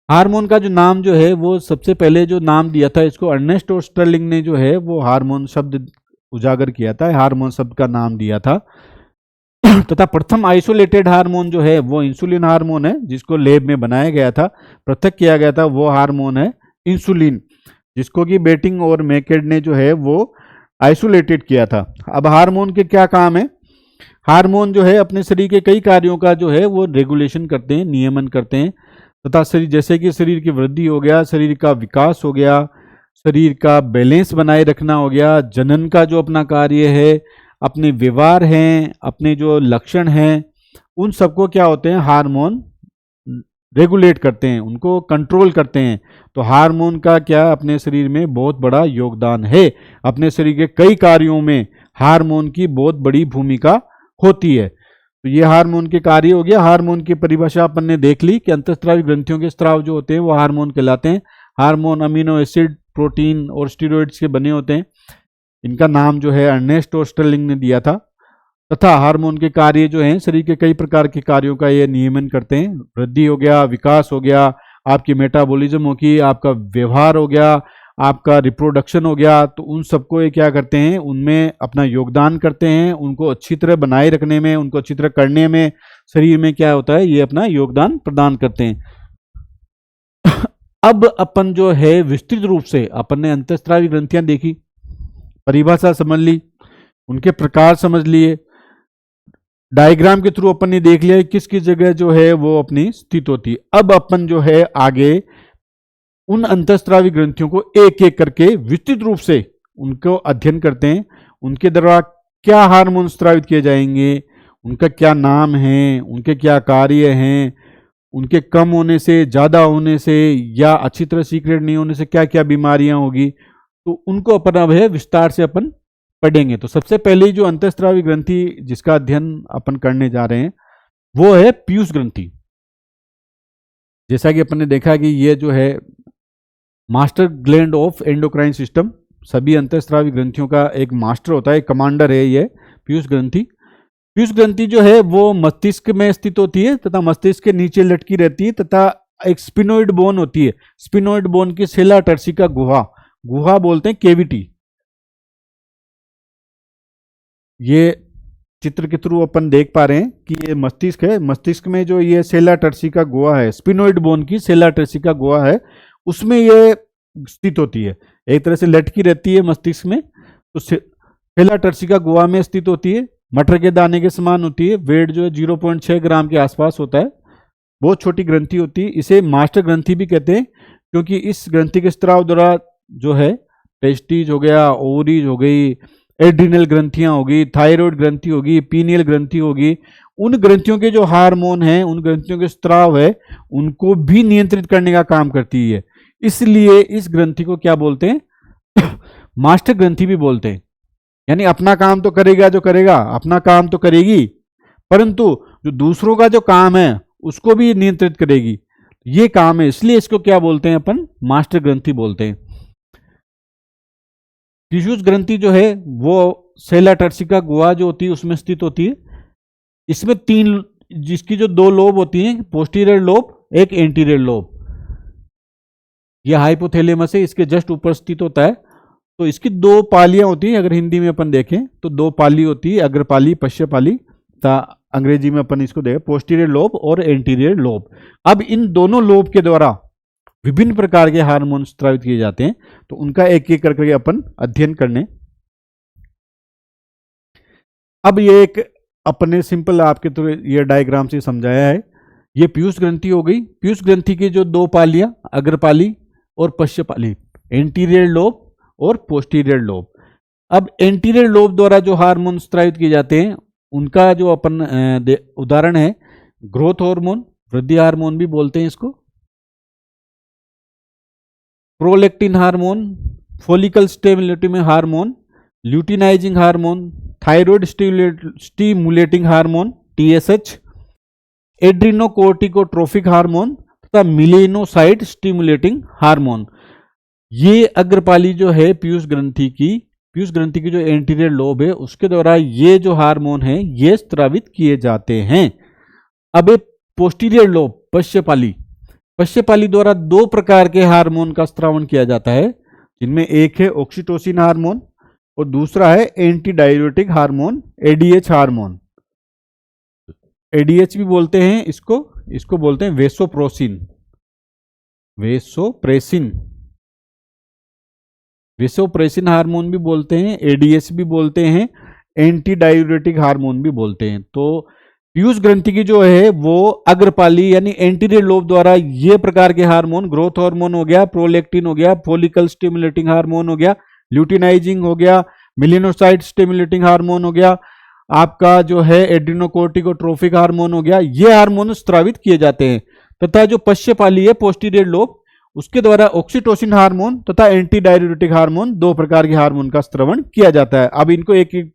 हार्मोन का जो नाम जो है वो सबसे पहले जो नाम दिया था इसको अर्नेस्ट और स्टर्लिंग ने जो है वो हार्मोन शब्द उजागर किया था, हार्मोन शब्द का नाम दिया था। तथा प्रथम आइसोलेटेड हार्मोन जो है वो इंसुलिन हार्मोन है, जिसको लैब में बनाया गया था, पृथक किया गया था, वो हार्मोन है इंसुलिन, जिसको कि बेटिंग और मैकेड ने जो है वो आइसोलेटेड किया था। अब हार्मोन के क्या काम है? हार्मोन जो है अपने शरीर के कई कार्यों का जो है वो रेगुलेशन करते हैं, नियमन करते हैं, तथा शरीर जैसे कि शरीर की वृद्धि हो गया, शरीर का विकास हो गया, शरीर का बैलेंस बनाए रखना हो गया, जनन का जो अपना कार्य है, अपने व्यवहार हैं, अपने जो लक्षण हैं, उन सबको क्या होते हैं? हार्मोन रेगुलेट करते हैं, उनको कंट्रोल करते हैं। तो हार्मोन का क्या अपने शरीर में बहुत बड़ा योगदान है। अपने शरीर के कई कार्यों में हार्मोन की बहुत बड़ी भूमिका होती है। तो ये हार्मोन के कार्य हो गया। हार्मोन की परिभाषा अपन ने देख ली कि अंतःस्रावी ग्रंथियों के स्राव जो होते हैं वो हार्मोन कहलाते हैं। हार्मोन अमीनो एसिड, प्रोटीन और स्टेरॉइड्स के बने होते हैं। इनका नाम जो है अर्नेस्ट ओस्टरलिंग ने दिया था। तथा हार्मोन के कार्य जो हैं शरीर के कई प्रकार के कार्यों का ये नियमन करते हैं। वृद्धि हो गया, विकास हो गया, आपकी मेटाबॉलिज्म होगी, आपका व्यवहार हो गया, आपका रिप्रोडक्शन हो गया। तो उन सबको ये क्या करते हैं? उनमें अपना योगदान करते हैं। उनको अच्छी तरह बनाए रखने में, उनको अच्छी तरह करने में शरीर में क्या होता है? ये अपना योगदान प्रदान करते हैं। अब अपन जो है विस्तृत रूप से अपन ने अंतःस्रावी ग्रंथियां देखी, परिभाषा समझ ली, उनके प्रकार समझ लिए, डायग्राम के थ्रू अपन ने देख लिया किस किस जगह जो है वो अपनी स्थित होती है। अब अपन जो है आगे उन अंतःस्रावी ग्रंथियों को एक एक करके विस्तृत रूप से उनको अध्ययन करते हैं। उनके द्वारा क्या हार्मोन स्रावित किए जाएंगे, उनका क्या नाम है, उनके क्या कार्य हैं, उनके कम होने से, ज़्यादा होने से या अच्छी तरह सीक्रेट नहीं होने से क्या क्या बीमारियां होगी, तो उनको अपन अब है विस्तार से अपन पढ़ेंगे। तो सबसे पहले जो अंतःस्रावी ग्रंथि जिसका अध्ययन अपन करने जा रहे हैं वो है पीयूष ग्रंथि। जैसा कि अपन ने देखा कि ये जो है master gland of endocrine system, सभी अंतःस्रावी ग्रंथियों का एक मास्टर होता है, कमांडर है ये पीयूष ग्रंथि। पीयूष ग्रंथि जो है वो मस्तिष्क में स्थित होती है तथा मस्तिष्क के नीचे लटकी रहती है, तथा एक स्पिनोइड बोन होती है। स्पिनोइड बोन की सेला टर्सिका गुहा, गुहा बोलते हैं केविटी। ये चित्र के थ्रू अपन देख पा रहे हैं कि ये मस्तिष्क है। मस्तिष्क में जो ये सेला टर्सिका गुहा है, स्पिनोइड बोन की सेला टर्सिका गुहा है, उसमें ये स्थित होती है। एक तरह से लटकी रहती है मस्तिष्क में, तो सेला टर्सिका गुहा में स्थित होती है। मटर के दाने के समान होती है। वेट जो है 0.6 ग्राम के आसपास होता है। बहुत छोटी ग्रंथि होती है। इसे मास्टर ग्रंथि भी कहते हैं, क्योंकि इस ग्रंथि के स्त्राव द्वारा जो है टेस्टिज हो गया, ओवरीज हो गई, एड्रिनल ग्रंथियां होगी, थायराइड ग्रंथि होगी, पीनियल ग्रंथि होगी, उन ग्रंथियों के जो हार्मोन हैं, उन ग्रंथियों के स्त्राव है, उनको भी नियंत्रित करने का काम करती है। इसलिए इस ग्रंथि को क्या बोलते हैं? मास्टर ग्रंथि भी बोलते हैं। यानी अपना काम तो करेगा, जो करेगा अपना काम तो करेगी, परंतु जो दूसरों का जो काम है उसको भी नियंत्रित करेगी। ये काम है, इसलिए इसको क्या बोलते हैं अपन? मास्टर ग्रंथि बोलते हैं। पीयूष ग्रंथि जो है वो सेला टर्सिका गुहा जो होती है उसमें स्थित होती है। इसमें तीन, जिसकी जो दो लोब होती हैं, पोस्टीरियर लोब, एक एंटीरियर लोब। यह हाइपोथैलेमस है, इसके जस्ट ऊपर स्थित होता है। तो इसकी दो पालियां होती हैं। अगर हिंदी में अपन देखें तो दो पाली होती है, अग्रपाली, पश्चपाली, तथा अंग्रेजी में अपन इसको देखें पोस्टीरियर लोब और एंटीरियर लोब। अब इन दोनों लोब के द्वारा विभिन्न प्रकार के हार्मोन स्रावित किए जाते हैं, तो उनका एक एक करके अपन अध्ययन करने। अब ये एक अपने सिंपल आपके तो ये डायग्राम से समझाया है। ये पीयूष ग्रंथि हो गई। पीयूष ग्रंथि की जो दो पालियां, अग्रपाली और पश्चपाली, एंटीरियर लोब और पोस्टीरियर लोब। अब एंटीरियर लोब द्वारा जो हार्मोन स्रावित किए जाते हैं उनका जो अपन उदाहरण है ग्रोथ हार्मोन, वृद्धि हार्मोन भी बोलते हैं इसको, prolactin hormone, follicle stimulating hormone, luteinizing hormone, thyroid stimulating hormone TSH, adrenocorticotropic hormone तथा मिलेनोसाइट स्टिमुलेटिंग हार्मोन। ये अग्रपाली जो है पीयूष ग्रंथि की जो एंटीरियर लोब है उसके द्वारा ये जो हार्मोन है ये स्रावित किए जाते हैं। अब एक पोस्टीरियर लोब, पश्चपाली द्वारा दो प्रकार के हार्मोन का स्रावण किया जाता है, जिनमें एक है ऑक्सीटोसिन हार्मोन और दूसरा है anti diuretic hormone, ADH hormone. ADH भी बोलते हैं इसको बोलते हैं वेसोप्रेसिन। वेसोप्रेसिन हार्मोन भी बोलते हैं, एडीएस भी बोलते हैं, एंटी डायूरेटिक हार्मोन भी बोलते हैं। तो पीयूष ग्रंथि की जो है वो अग्रपाली यानी एंटीरियर लोब द्वारा ये प्रकार के हार्मोन, ग्रोथ हार्मोन हो गया, प्रोलेक्टिन हो गया, फॉलिकल स्टिमुलेटिंग हार्मोन हो गया, ल्यूटिनाइजिंग हो गया, मेलिनोसाइट स्टिमुलेटिंग हार्मोन हो गया, आपका जो है एड्रिनोकोर्टिकोट्रोफिक हार्मोन हो गया, ये हार्मोन स्रावित किए जाते हैं। तथा जो पश्चपाली है पोस्टीरियर लोब, उसके द्वारा ऑक्सीटोसिन हार्मोन तथा एंटी डाययूरेटिक हार्मोन, दो प्रकार के हार्मोन का स्त्रवण किया जाता है। अब इनको एक एक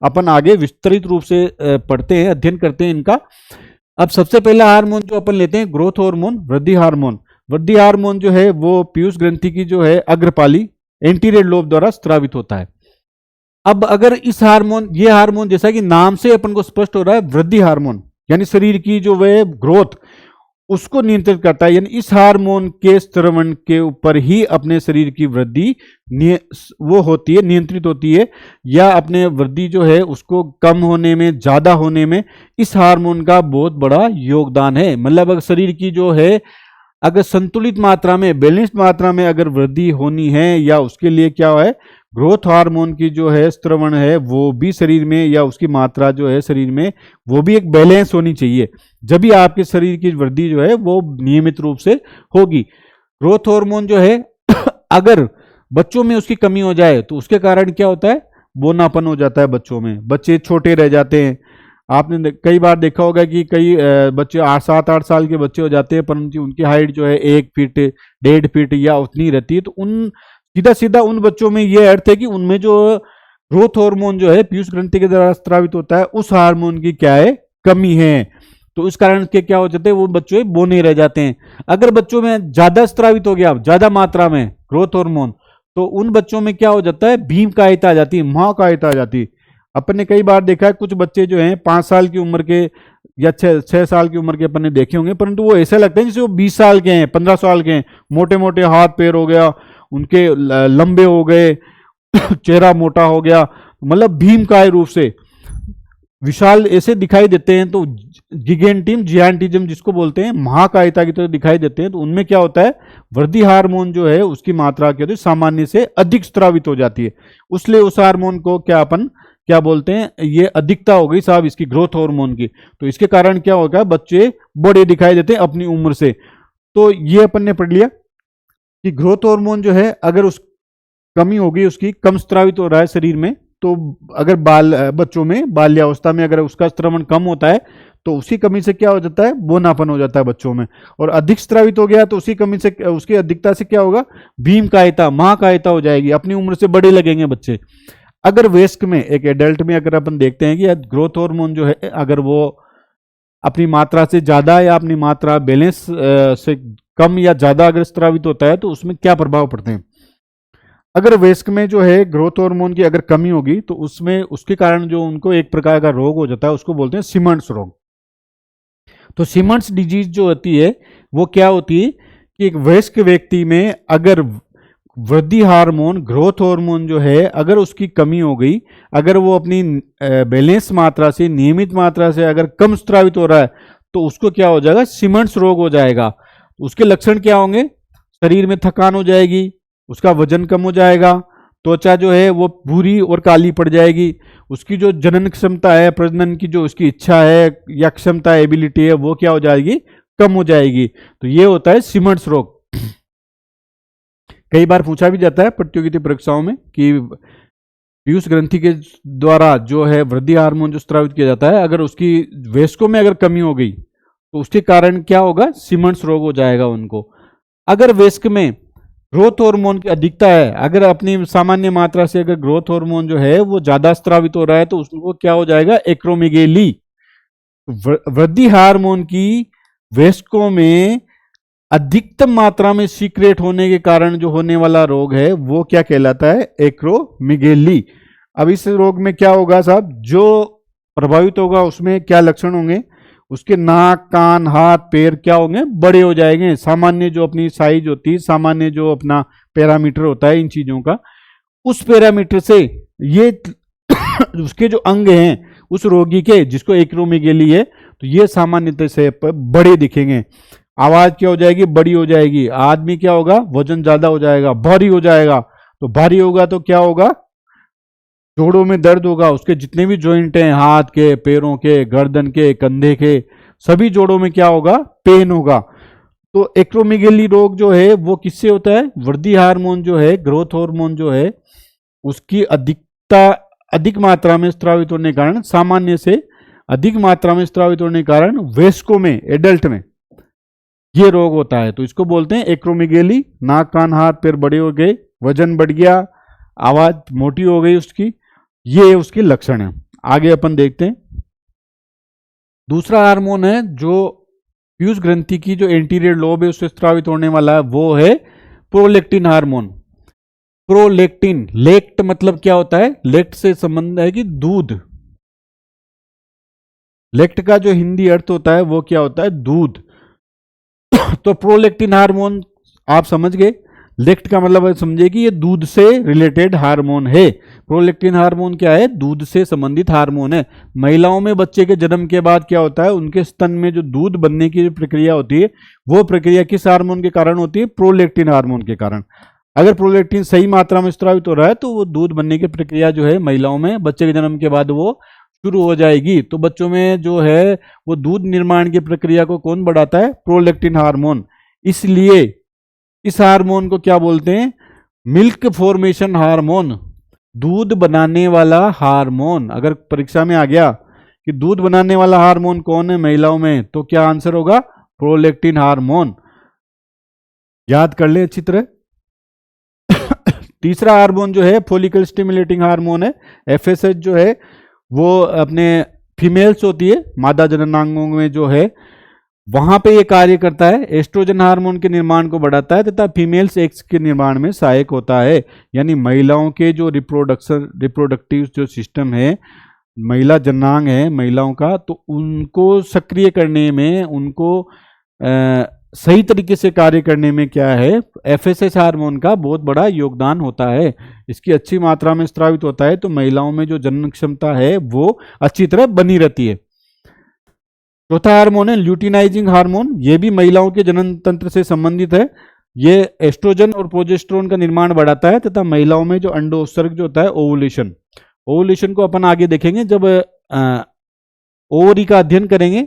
अपन आगे विस्तृत रूप से पढ़ते हैं, अध्ययन करते हैं इनका। अब सबसे पहला हार्मोन जो अपन लेते हैं ग्रोथ हार्मोन, वृद्धि हार्मोन। वृद्धि हार्मोन जो है वो पीयूष ग्रंथि की जो है अग्रपाली एंटीरियर लोब द्वारा स्रावित होता है। अब अगर इस हार्मोन, ये हार्मोन जैसा कि नाम से अपन को स्पष्ट हो रहा है, वृद्धि हार्मोन यानी शरीर की जो वह ग्रोथ उसको नियंत्रित करता है, यानी इस हार्मोन के स्त्रवण के ऊपर ही अपने शरीर की वृद्धि वो होती है, नियंत्रित होती है, या अपने वृद्धि जो है उसको कम होने में, ज्यादा होने में इस हार्मोन का बहुत बड़ा योगदान है। मतलब अगर शरीर की जो है अगर संतुलित मात्रा में, बैलेंस्ड मात्रा में अगर वृद्धि होनी है, या उसके लिए क्या है, ग्रोथ हार्मोन की जो है स्त्रवण है वो भी शरीर में, या उसकी मात्रा जो है शरीर में वो भी एक बैलेंस होनी चाहिए, जब भी आपके शरीर की वृद्धि जो है वो नियमित रूप से होगी। ग्रोथ हार्मोन जो है अगर बच्चों में उसकी कमी हो जाए तो उसके कारण क्या होता है, बोनापन हो जाता है बच्चों में, बच्चे छोटे रह जाते हैं। आपने कई बार देखा होगा कि कई बच्चे 7-8 साल के बच्चे हो जाते हैं, परंतु उनकी हाइट जो है 1 फीट 1.5 फीट या उतनी रहती है। तो उन सीधा सीधा उन बच्चों में यह अर्थ है कि उनमें जो ग्रोथ हार्मोन जो है पीयूष ग्रंथि के द्वारा स्रावित होता है, उस हार्मोन की क्या है, कमी है। तो इस कारण के क्या हो जाते हैं, वो बच्चे बोने रह जाते हैं। अगर बच्चों में ज्यादा स्रावित हो गया, ज्यादा मात्रा में ग्रोथ हार्मोन, तो उन बच्चों में क्या हो जाता है, भीमकायता आ जाती है, महाकायता आ जाती है। अपन ने कई बार देखा है कुछ बच्चे जो हैं 5 साल की उम्र के या 6 साल की उम्र के अपन ने देखे होंगे, परंतु वो ऐसे लगते हैं जैसे वो 20 साल के हैं, 15 साल के हैं। मोटे मोटे हाथ पैर हो गया उनके, लंबे हो गए, चेहरा मोटा हो गया, मतलब भीमकाय रूप से विशाल ऐसे दिखाई देते हैं। तो जियांटिज्म जिसको बोलते हैं, महाकायता की तरह दिखाई देते हैं। तो उनमें क्या होता है, वृद्धि हार्मोन जो है उसकी मात्रा क्या होती है, सामान्य से अधिक स्रावित हो जाती है। उसलिए उस हार्मोन को क्या अपन क्या बोलते हैं, ये अधिकता हो गई साहब इसकी ग्रोथ हार्मोन की। तो इसके कारण क्या होगा, बच्चे बड़े दिखाई देते हैं अपनी उम्र से। तो ये अपन ने पढ़ लिया कि ग्रोथ हार्मोन जो है अगर उस कमी होगी, उसकी कम स्रावित हो रहा है शरीर में, तो अगर बच्चों में बाल्यावस्था में अगर उसका स्त्रवण कम होता है तो उसी कमी से क्या हो जाता है, बोनापन हो जाता है बच्चों में। और अधिक स्रावित हो गया तो उसी कमी से, उसकी अधिकता से क्या होगा, भीमकायता, महाकायता हो जाएगी, अपनी उम्र से बड़े लगेंगे बच्चे। अगर वयस्क में, एक एडल्ट में अगर अपन देखते हैं कि ग्रोथ हार्मोन जो है अगर वो अपनी मात्रा से ज्यादा या अपनी मात्रा बैलेंस से कम या ज्यादा अगर स्रावित होता है तो उसमें क्या प्रभाव पड़ते हैं। अगर वयस्क में जो है ग्रोथ हार्मोन की अगर कमी होगी तो उसमें उसके कारण जो उनको एक प्रकार का रोग हो जाता है, उसको बोलते हैं सीमंड्स रोग। तो सीमंड्स डिजीज जो होती है वो क्या होती है कि एक वयस्क व्यक्ति में अगर वृद्धि हार्मोन, ग्रोथ हार्मोन जो है अगर उसकी कमी हो गई, अगर वो अपनी बैलेंस मात्रा से, नियमित मात्रा से अगर कम स्रावित हो रहा है, तो उसको क्या हो जाएगा, सीमंड्स रोग हो जाएगा। उसके लक्षण क्या होंगे, शरीर में थकान हो जाएगी, उसका वजन कम हो जाएगा, त्वचा जो है वो भूरी और काली पड़ जाएगी, उसकी जो जनन क्षमता है, प्रजनन की जो उसकी इच्छा है या क्षमता, एबिलिटी है, वो क्या हो जाएगी, कम हो जाएगी। तो ये होता है सीमंड्स रोग। कई बार पूछा भी जाता है प्रतियोगिता परीक्षाओं में कि पीयूष ग्रंथि के द्वारा जो है वृद्धि हार्मोन जो स्रावित किया जाता है, अगर उसकी वयस्कों में अगर कमी हो गई तो उसके कारण क्या होगा, सीमंड्स रोग हो जाएगा उनको। अगर वयस्क में ग्रोथ हार्मोन की अधिकता है, अगर अपनी सामान्य मात्रा से अगर ग्रोथ हार्मोन जो है वो ज्यादा स्रावित हो रहा है, तो उसको क्या हो जाएगा, एक्रोमेगेली। वृद्धि हार्मोन की वयस्कों में अधिकतम मात्रा में सीक्रेट होने के कारण जो होने वाला रोग है वो क्या कहलाता है, एक्रोमेगेली। अब इस रोग में क्या होगा साहब, जो प्रभावित होगा उसमें क्या लक्षण होंगे, उसके नाक, कान, हाथ, पैर क्या होंगे, बड़े हो जाएंगे। सामान्य जो अपनी साइज होती है, सामान्य जो अपना पैरामीटर होता है इन चीजों का, उस पैरामीटर से ये उसके जो अंग हैं उस रोगी के, जिसको एक्रोमेगेली है, तो ये सामान्यतः से बड़े दिखेंगे। आवाज क्या हो जाएगी, बड़ी हो जाएगी। आदमी क्या होगा, वजन ज्यादा हो जाएगा, भारी हो जाएगा। तो भारी होगा तो क्या होगा, जोड़ों में दर्द होगा, उसके जितने भी जॉइंट हैं, हाथ के, पैरों के, गर्दन के, कंधे के, सभी जोड़ों में क्या होगा, पेन होगा। तो एक्रोमेगेली रोग जो है वो किससे होता है, वृद्धि हार्मोन जो है, ग्रोथ हार्मोन जो है, उसकी अधिक मात्रा में स्रावित होने के कारण, सामान्य से अधिक मात्रा में स्रावित होने के कारण वयस्कों में, एडल्ट में ये रोग होता है। तो इसको बोलते हैं एक्रोमेगेली। नाक, कान, हाथ, पैर बड़े हो गए, वजन बढ़ गया, आवाज मोटी हो गई उसकी, ये उसके लक्षण है। आगे अपन देखते हैं। दूसरा हार्मोन है जो पीयूष ग्रंथि की जो एंटीरियर लोब है उससे स्रावित होने वाला है, वो है प्रोलेक्टिन हार्मोन। प्रोलेक्टिन, लेक्ट मतलब क्या होता है, लेक्ट से संबंध है कि दूध। लेक्ट का जो हिंदी अर्थ होता है वो क्या होता है, दूध। तो प्रोलेक्टिन हार्मोन आप समझ गए, लेक्ट का मतलब समझिए कि ये दूध से रिलेटेड हार्मोन है। प्रोलेक्टिन हार्मोन क्या है, दूध से संबंधित हार्मोन है। महिलाओं में बच्चे के जन्म के बाद क्या होता है, उनके स्तन में जो दूध बनने की प्रक्रिया होती है, वो प्रक्रिया किस हार्मोन के कारण होती है, प्रोलेक्टिन हार्मोन के कारण। अगर प्रोलेक्टिन सही मात्रा में स्रावित हो रहा है तो वो दूध बनने की प्रक्रिया जो है महिलाओं में बच्चे के जन्म के बाद वो शुरू हो जाएगी। तो बच्चों में जो है वो दूध निर्माण की प्रक्रिया को कौन बढ़ाता है, प्रोलेक्टिन हार्मोन। इसलिए इस हार्मोन को क्या बोलते हैं, मिल्क फॉर्मेशन हार्मोन, दूध बनाने वाला हार्मोन। अगर परीक्षा में आ गया कि दूध बनाने वाला हार्मोन कौन है महिलाओं में, तो क्या आंसर होगा, प्रोलेक्टिन हार्मोन। याद कर ले अच्छी तरह। तीसरा हार्मोन जो है फॉलिकल स्टिमुलेटिंग हार्मोन है, एफएसएच जो है वो अपने फीमेल्स होती है, मादा जननांगों में जो है वहां पे ये कार्य करता है, एस्ट्रोजन हार्मोन के निर्माण को बढ़ाता है तथा फीमेल्स एग्स के निर्माण में सहायक होता है। यानी महिलाओं के जो रिप्रोडक्टिव जो सिस्टम है, महिला जननांग है महिलाओं का, तो उनको सक्रिय करने में, उनको सही तरीके से कार्य करने में क्या है, एफएसएच हार्मोन का बहुत बड़ा योगदान होता है। इसकी अच्छी मात्रा में स्रावित होता है तो महिलाओं में जो जनन क्षमता है वो अच्छी तरह बनी रहती है। चौथा हार्मोन है ल्यूटिनाइजिंग हार्मोन, ये भी महिलाओं के जनन तंत्र से संबंधित है। ये एस्ट्रोजन और प्रोजेस्टेरोन का निर्माण बढ़ाता है तथा महिलाओं में जो अंडोत्सर्ग जो होता है, ओवुलेशन, ओवुलेशन को अपन आगे देखेंगे जब ओवरी का अध्ययन करेंगे,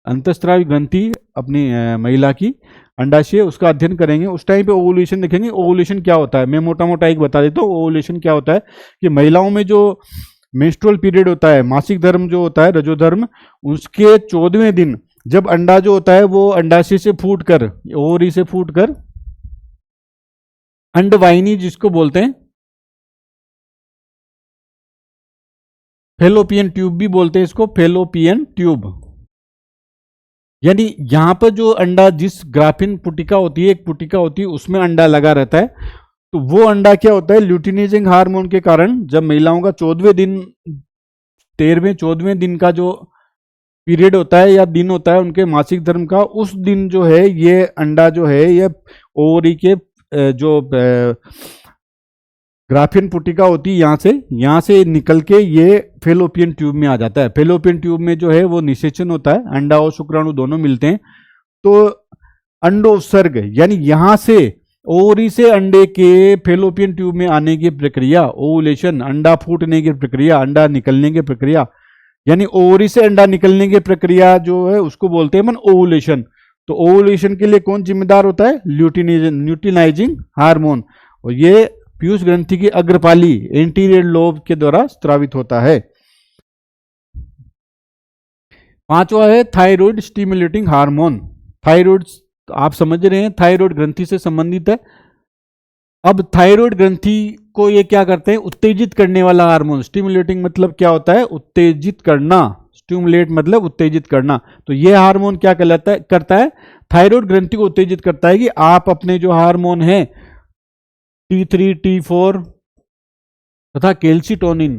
अंतःस्रावी ग्रंथि अपनी महिला की अंडाशय, उसका अध्ययन करेंगे, उस टाइम पे ओवुलेशन देखेंगे। ओवुलेशन क्या होता है, मैं मोटा मोटा एक बता देता हूँ। ओवुलेशन क्या होता है कि महिलाओं में जो मेंस्ट्रुअल पीरियड होता है, मासिक धर्म जो होता है, रजोधर्म, उसके 14वें दिन जब अंडा जो होता है वो अंडाशय से फूटकर, ओवरी से फूटकर अंडवाहिनी जिसको बोलते हैं, फेलोपियन ट्यूब भी बोलते हैं इसको, फेलोपियन ट्यूब, यानी यहां पर जो अंडा, जिस ग्राफिन पुटिका होती है, एक पुटिका होती है, उसमें अंडा लगा रहता है, तो वो अंडा क्या होता है, ल्यूटिनाइजिंग हार्मोन के कारण जब महिलाओं का 14वें दिन, 13वें 14वें दिन का जो पीरियड होता है या दिन होता है उनके मासिक धर्म का, उस दिन जो है ये अंडा जो है ये ओवरी के जो ग्राफिन पुटिका होती है यहाँ से निकल के ये फेलोपियन ट्यूब में आ जाता है। फेलोपियन ट्यूब में जो है वो निषेचन होता है, अंडा और शुक्राणु दोनों मिलते हैं। तो अंडोत्सर्ग यानी यहां से ओवरी से अंडे के फेलोपियन ट्यूब में आने की प्रक्रिया, ओवुलेशन, अंडा फूटने की प्रक्रिया, अंडा निकलने की प्रक्रिया, यानी ओवरी से अंडा निकलने की प्रक्रिया जो है उसको बोलते हैं ओवुलेशन। तो ओवुलेशन के लिए कौन जिम्मेदार होता है, ल्यूटिनाइजिंग हार्मोन, और ये पीयूष ग्रंथि की अग्रपाली, एंटीरियर लोब के द्वारा स्रावित होता है। पांचवा है थायराइड स्टिमुलेटिंग हार्मोन। थायराइड आप समझ रहे हैं, थायराइड ग्रंथि से संबंधित है। अब थायराइड ग्रंथि को ये क्या करते हैं, उत्तेजित करने वाला हार्मोन। स्टिमुलेटिंग मतलब क्या होता है, उत्तेजित करना, स्टिमुलेट मतलब उत्तेजित करना। तो ये हार्मोन क्या करता है, थायराइड ग्रंथि को उत्तेजित करता है कि आप अपने जो हार्मोन है T3, T4 तथा कैल्सिटोनिन,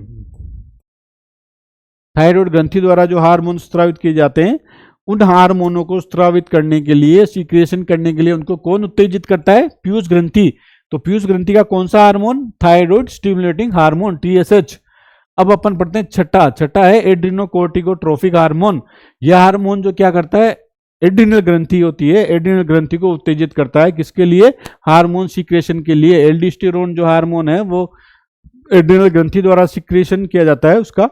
थायराइड ग्रंथि द्वारा जो हार्मोन स्रावित किए जाते हैं, उन हार्मोनों को स्रावित करने के लिए, सीक्रेशन करने के लिए उनको कौन उत्तेजित करता है, पीयूष ग्रंथि। तो पीयूष ग्रंथि का कौन सा hormone, thyroid stimulating hormone, TSH। अब अपन पढ़ते हैं छठा है एड्रिनोकोर्टिकोट्रोफिक हार्मोन। यह हार्मोन जो क्या करता है, एड्रिनल ग्रंथि होती है, एड्रिनल ग्रंथि को उत्तेजित करता है। किसके लिए? हार्मोन सीक्रेशन के लिए। एल्डोस्टेरोन जो हार्मोन है वो एड्रिनल ग्रंथि द्वारा सीक्रेशन किया जाता है उसका,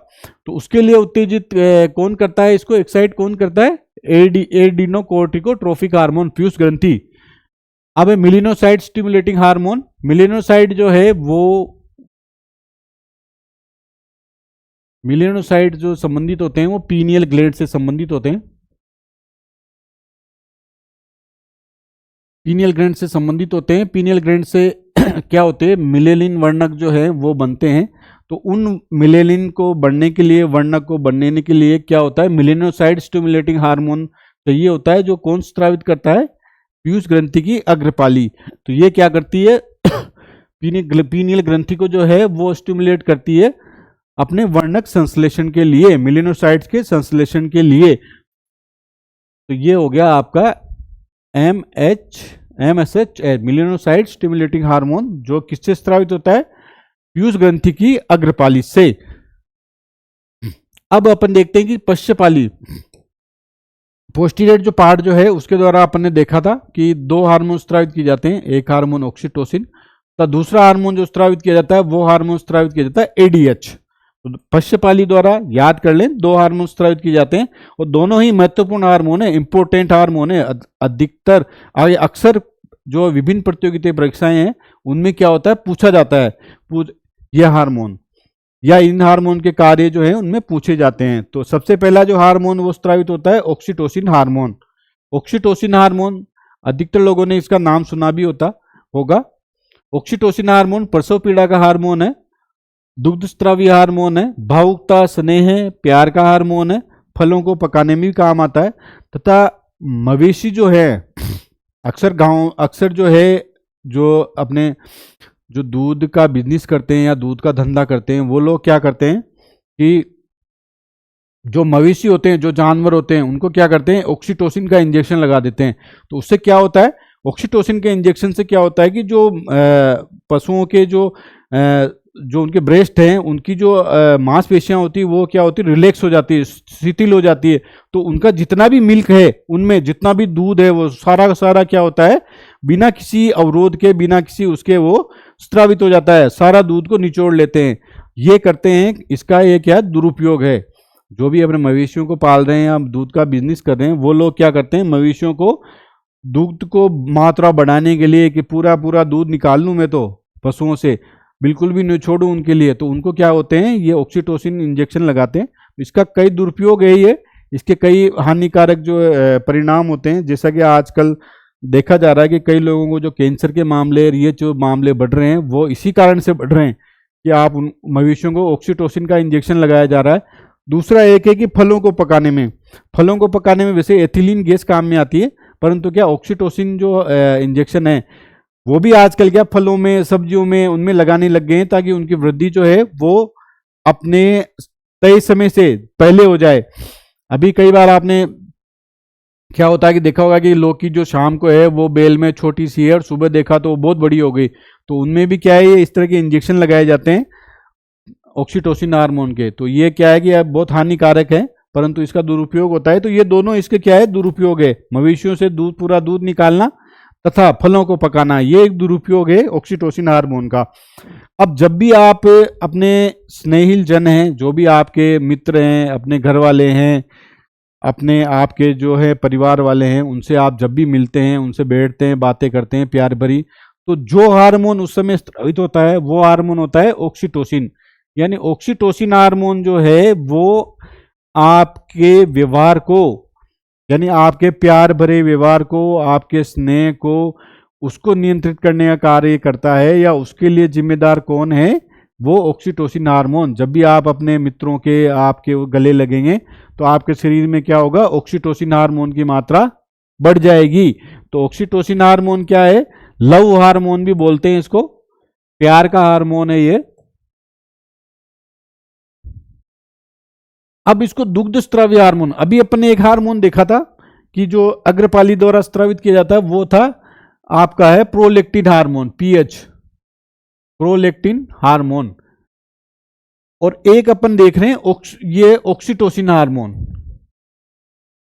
तो उसके लिए उत्तेजित कौन करता है, इसको एक्साइट कौन करता है? एडिनोकोर्टिकोट्रोफिक हार्मोन, फ्यूज ग्रंथि। अब मिलिनोसाइड स्टिमुलेटिंग हार्मोन, मिलिनोसाइड जो है वो, मिलिनोसाइड जो संबंधित होते हैं वो पीनियल ग्लैंड से संबंधित होते हैं, पीनियल ग्लैंड से संबंधित होते हैं। पीनियल ग्लैंड से क्या होते हैं? मिलेलिन वर्णक जो है वो बनते हैं। तो उन मिलेलिन को बढ़ने के लिए, वर्णक को बनने के लिए क्या होता है? मिलिनोसाइड स्टिमुलेटिंग हार्मोन चाहिए होता है, जो कौन स्रावित करता है? पीयूष ग्रंथि की अग्रपाली। तो ये क्या करती है? पीनियल ग्रंथि को जो है वो स्टिमुलेट करती है अपने वर्णक संश्लेषण के लिए, मिलिनोसाइड्स के संश्लेषण के लिए। तो ये हो गया आपका MSH, मिलिनोसाइड स्टिमुलेटिंग हार्मोन, जो किससे स्रावित होता है? पीयूष ग्रंथि की अग्रपाली से। अब अपन देखते हैं कि पश्चपाली, पोस्टीरियर जो पार्ट जो है उसके द्वारा अपन ने देखा था कि दो हार्मोन स्रावित किए जाते हैं, एक हार्मोन ऑक्सीटोसिन, तो दूसरा हार्मोन जो स्रावित किया जाता है वो हार्मोन स्रावित किया जाता है ADH। तो पश्चपाली द्वारा याद कर लें, दो हार्मोन स्रावित किए जाते हैं और दोनों ही महत्वपूर्ण हार्मोन है, इंपोर्टेंट हार्मोन है। अधिकतर अक्सर जो विभिन्न प्रतियोगिता परीक्षाएं हैं उनमें क्या होता है, पूछा जाता है यह हार्मोन या इन हार्मोन के कार्य जो है उनमें पूछे जाते हैं। तो सबसे पहला जो हार्मोन वो स्रावित होता है ऑक्सीटोसिन हार्मोन। ऑक्सीटोसिन हार्मोन अधिकतर लोगों ने इसका नाम सुना भी होगा। ऑक्सीटोसिन हार्मोन प्रसव पीड़ा का हार्मोन है, दुग्ध स्रावी हार्मोन है, भावुकता, स्नेह, प्यार का हार्मोन है, फलों को पकाने में भी काम आता है। तथा मवेशी जो है अक्सर जो है, जो अपने जो दूध का बिजनेस करते हैं या दूध का धंधा करते हैं, वो लोग क्या करते हैं कि जो मवेशी होते हैं, जो जानवर होते हैं, उनको क्या करते हैं? ऑक्सीटोसिन का इंजेक्शन लगा देते हैं। तो उससे क्या होता है? ऑक्सीटोसिन के इंजेक्शन से क्या होता है कि जो पशुओं के जो उनके ब्रेस्ट हैं, उनकी जो मांसपेशियां होती है वो क्या होती है? रिलैक्स हो जाती है, शिथिल हो जाती है। तो उनका जितना भी मिल्क है, उनमें जितना भी दूध है, वो सारा का सारा क्या होता है? बिना किसी अवरोध के, बिना किसी उसके वो स्रावित हो जाता है, सारा दूध को निचोड़ लेते हैं। ये करते हैं, इसका ये क्या दुरुपयोग है। जो भी अपने मवेशियों को पाल रहे हैं या दूध का बिजनेस कर रहे हैं, वो लोग क्या करते हैं? मवेशियों को दूध को मात्रा बढ़ाने के लिए कि पूरा पूरा दूध निकाल लूं मैं तो पशुओं से, बिल्कुल भी नहीं छोड़ूं उनके लिए, तो उनको क्या होते हैं? ये ऑक्सीटोसिन इंजेक्शन लगाते हैं। इसका कई दुरुपयोग है, ये इसके कई हानिकारक जो परिणाम होते हैं। जैसा कि आजकल देखा जा रहा है कि कई लोगों को जो कैंसर के मामले, ये जो मामले बढ़ रहे हैं, वो इसी कारण से बढ़ रहे हैं कि आप उन मवेशियों को ऑक्सीटोसिन का इंजेक्शन लगाया जा रहा है। दूसरा एक है कि फलों को पकाने में वैसे एथिलीन गैस काम में आती है, परंतु क्या ऑक्सीटोसिन जो इंजेक्शन है वो भी आजकल क्या फलों में, सब्जियों में, उनमें लगाने लग गए हैं, ताकि उनकी वृद्धि जो है वो अपने तय समय से पहले हो जाए। अभी कई बार आपने क्या होता है कि देखा होगा कि लौकी जो शाम को है वो बेल में छोटी सी है और सुबह देखा तो वो बहुत बड़ी हो गई। तो उनमें भी क्या है, ये इस तरह के इंजेक्शन लगाए जाते हैं ऑक्सीटोसिन हार्मोन के। तो ये क्या है कि अब बहुत हानिकारक है, परंतु इसका दुरुपयोग होता है। तो ये दोनों इसके क्या है? दुरुपयोग है। मवेशियों से पूरा दूध निकालना तथा फलों को पकाना, ये एक दुरुपयोग है ऑक्सीटोसिन हार्मोन का। अब जब भी आप अपने स्नेहिल जन हैं, जो भी आपके मित्र हैं, अपने घर वाले हैं, अपने आपके जो है परिवार वाले हैं, उनसे आप जब भी मिलते हैं, उनसे बैठते हैं, बातें करते हैं प्यार भरी, तो जो हार्मोन उस समय स्रावित होता है वो हार्मोन होता है ऑक्सीटोसिन। यानी ऑक्सीटोसिन हार्मोन जो है वो आपके व्यवहार को, यानी आपके प्यार भरे व्यवहार को, आपके स्नेह को, उसको नियंत्रित करने का कार्य करता है। या उसके लिए जिम्मेदार कौन है? वो ऑक्सीटोसिन हार्मोन। जब भी आप अपने मित्रों के, आपके गले लगेंगे तो आपके शरीर में क्या होगा? ऑक्सीटोसिन हार्मोन की मात्रा बढ़ जाएगी। तो ऑक्सीटोसिन हार्मोन क्या है? लव हार्मोन भी बोलते हैं इसको, प्यार का हार्मोन है ये। अब इसको दुग्ध स्रावी हार्मोन, अभी अपन ने एक हार्मोन देखा था कि जो अग्रपाली द्वारा स्रावित किया जाता है, वो था आपका है prolactin hormone, PH, prolactin hormone. और एक अपन देख रहे हैं ये ऑक्सीटोसिन हार्मोन।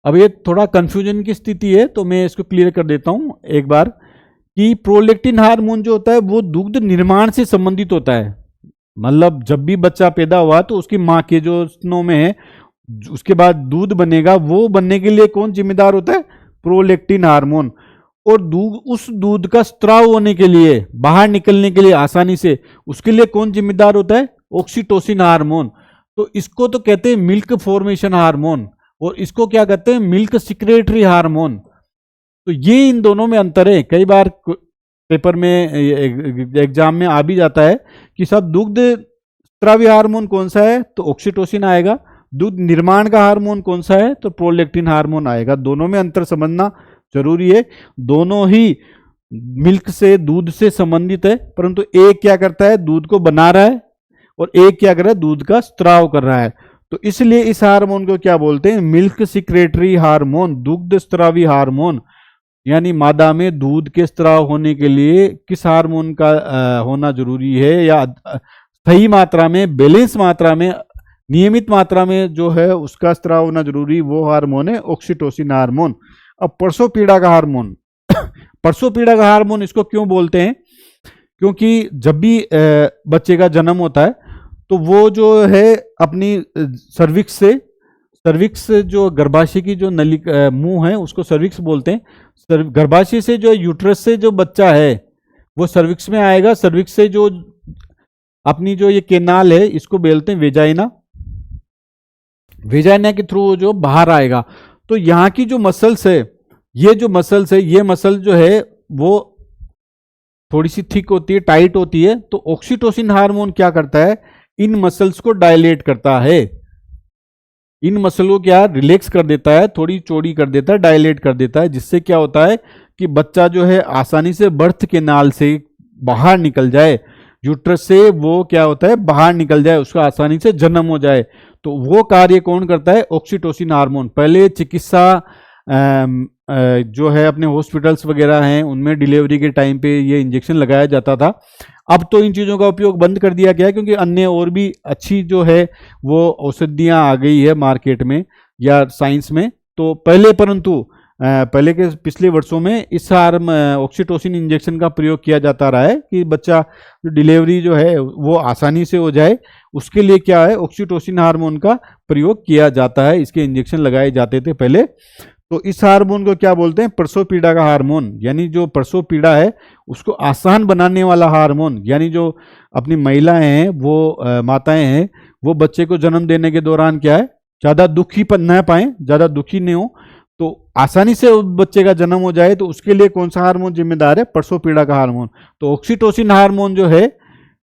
अब ये थोड़ा कंफ्यूजन की स्थिति है, तो मैं इसको क्लियर कर देता हूं एक बार कि प्रोलैक्टिन हार्मोन जो होता है वो दुग्ध निर्माण से संबंधित होता है। मतलब जब भी बच्चा पैदा हुआ तो उसकी माँ के जो स्तनों में है, उसके बाद दूध बनेगा, वो बनने के लिए कौन जिम्मेदार होता है? Prolactin hormone. और दूध, उस दूध का स्त्राव होने के लिए, बाहर निकलने के लिए आसानी से, उसके लिए कौन जिम्मेदार होता है? Oxytocin hormone. तो इसको तो कहते हैं मिल्क फॉर्मेशन हार्मोन, और इसको क्या कहते हैं? Milk secretory hormone. तो ये इन दोनों में अंतर है। कई बार पेपर में, एग्जाम में आ भी जाता है कि सब दुग्ध स्रावी हार्मोन कौन सा है? तो ऑक्सीटोसिन आएगा। दूध निर्माण का हार्मोन कौन सा है? तो प्रोलैक्टिन हार्मोन आएगा। दोनों में अंतर समझना जरूरी है। दोनों ही मिल्क से, दूध से संबंधित है, परंतु एक क्या करता है? दूध को बना रहा है, और एक क्या कर रहा है? दूध का स्त्राव कर रहा है। तो इसलिए इस हार्मोन को क्या बोलते हैं? मिल्क सिक्रेटरी हार्मोन, दुग्ध स्त्रावी हार्मोन। यानी मादा में दूध के स्त्राव होने के लिए किस हार्मोन का होना जरूरी है, या सही मात्रा में, बैलेंस मात्रा में, नियमित मात्रा में जो है उसका स्त्राव होना जरूरी, वो हार्मोन है ऑक्सीटोसिन हार्मोन। अब प्रसव पीड़ा का हार्मोन प्रसव पीड़ा का हार्मोन इसको क्यों बोलते हैं? क्योंकि जब भी बच्चे का जन्म होता है तो वो जो है अपनी सर्विक्स जो गर्भाशय की जो नली मुंह है उसको सर्विक्स बोलते हैं। गर्भाशय से जो यूट्रस से जो बच्चा है वो सर्विक्स में आएगा। सर्विक्स से जो अपनी जो ये केनाल है इसको बोलते हैं वेजाइना। वेजाइना के थ्रू जो बाहर आएगा। तो यहाँ की जो मसल्स है, ये मसल जो है वो थोड़ी सी थिक होती है, टाइट होती है। तो ऑक्सीटोसिन हार्मोन क्या करता है? इन मसल्स को डायलेट करता है, इन मसल को क्या रिलैक्स कर देता है, थोड़ी चौड़ी कर देता है, डायलेट कर देता है, जिससे क्या होता है कि बच्चा जो है आसानी से बर्थ केनाल से बाहर निकल जाए, यूट्रस से वो क्या होता है बाहर निकल जाए, उसका आसानी से जन्म हो जाए। तो वो कार्य कौन करता है? Oxytocin hormone. पहले चिकित्सा जो है अपने हॉस्पिटल्स वगैरह हैं उनमें डिलीवरी के टाइम पे ये इंजेक्शन लगाया जाता था। अब तो इन चीज़ों का उपयोग बंद कर दिया गया है, क्योंकि अन्य और भी अच्छी जो है वो औषधियाँ आ गई है मार्केट में या साइंस में। तो परंतु पहले के पिछले वर्षों में इस ऑक्सीटोसिन इंजेक्शन का प्रयोग किया जाता रहा है कि बच्चा डिलीवरी जो है वो आसानी से हो जाए। उसके लिए क्या है? ऑक्सीटोसिन हार्मोन का प्रयोग किया जाता है। इसके इंजेक्शन लगाए जाते थे पहले। तो इस हार्मोन को क्या बोलते हैं? प्रसव पीड़ा का हार्मोन। यानी जो प्रसव पीड़ा है उसको आसान बनाने वाला हार्मोन। यानी जो अपनी महिलाएं हैं, वो माताएं हैं, वो बच्चे को जन्म देने के दौरान क्या है, ज़्यादा दुखी न पाए, ज़्यादा दुखी नहीं हो, तो आसानी से बच्चे का जन्म हो जाए। तो उसके लिए कौन सा हार्मोन जिम्मेदार है? प्रसव पीड़ा का हार्मोन। तो ऑक्सीटोसिन हार्मोन जो है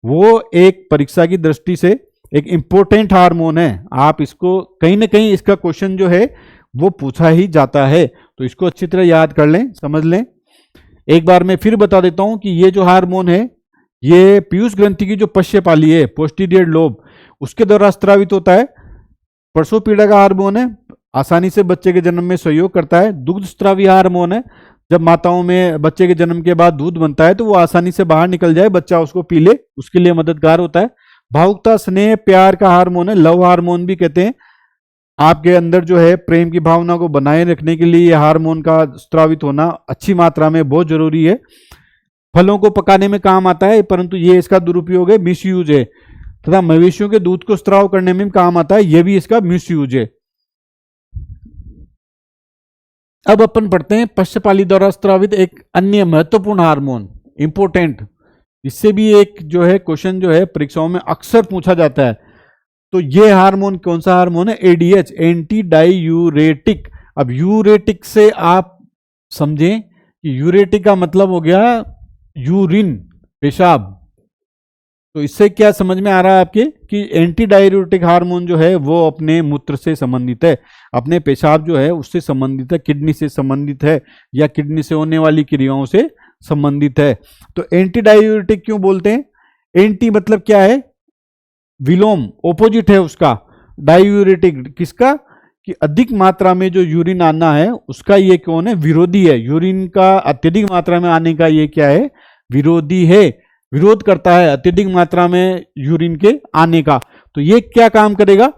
वो एक परीक्षा की दृष्टि से एक इंपॉर्टेंट हार्मोन है। आप इसको कहीं ना कहीं इसका क्वेश्चन जो है वो पूछा ही जाता है। तो इसको अच्छी तरह याद कर लें, समझ लें। एक बार मैं फिर बता देता हूं कि ये जो हार्मोन है ये पीयूष ग्रंथि की जो पश्चपाली है, पोस्टीरियर लोब, उसके द्वारा स्रावित होता है। प्रसव पीड़ा का हार्मोन है, आसानी से बच्चे के जन्म में सहयोग करता है। दुग्ध स्रावी हार्मोन है, जब माताओं में बच्चे के जन्म के बाद दूध बनता है तो वो आसानी से बाहर निकल जाए, बच्चा उसको पी ले, उसके लिए मददगार होता है। भावुकता, स्नेह, प्यार का हार्मोन है, लव हार्मोन भी कहते हैं। आपके अंदर जो है प्रेम की भावना को बनाए रखने के लिए हार्मोन का स्रावित होना अच्छी मात्रा में बहुत जरूरी है। फलों को पकाने में काम आता है, परंतु ये इसका दुरुपयोग है, मिसयूज है। तथा मवेशियों के दूध को स्त्राव करने में काम आता है, यह भी इसका मिसयूज है। अब अपन पढ़ते हैं पश्चपाली द्वारा स्रावित एक अन्य महत्वपूर्ण हार्मोन, इंपोर्टेंट। इससे भी एक जो है क्वेश्चन जो है परीक्षाओं में अक्सर पूछा जाता है। तो ये हार्मोन कौन सा हार्मोन है? ADH, anti diuretic. अब यूरेटिक से आप समझें कि यूरेटिक का मतलब हो गया यूरिन, पेशाब। तो इससे क्या समझ में आ रहा है आपके कि एंटी डायूरेटिक हार्मोन जो है वो अपने मूत्र से संबंधित है, अपने पेशाब जो है उससे संबंधित है, किडनी से संबंधित है, या किडनी से होने वाली क्रियाओं से संबंधित है। तो एंटी डायूरेटिक क्यों बोलते हैं? एंटी मतलब क्या है? विलोम, ओपोजिट है उसका। डायूरेटिक किसका? कि अधिक मात्रा में जो यूरिन आना है उसका ये कौन है? विरोधी है। यूरिन का अत्यधिक मात्रा में आने का ये क्या है? विरोधी है, विरोध करता है अत्यधिक मात्रा में यूरिन के आने का। तो ये क्या काम करेगा?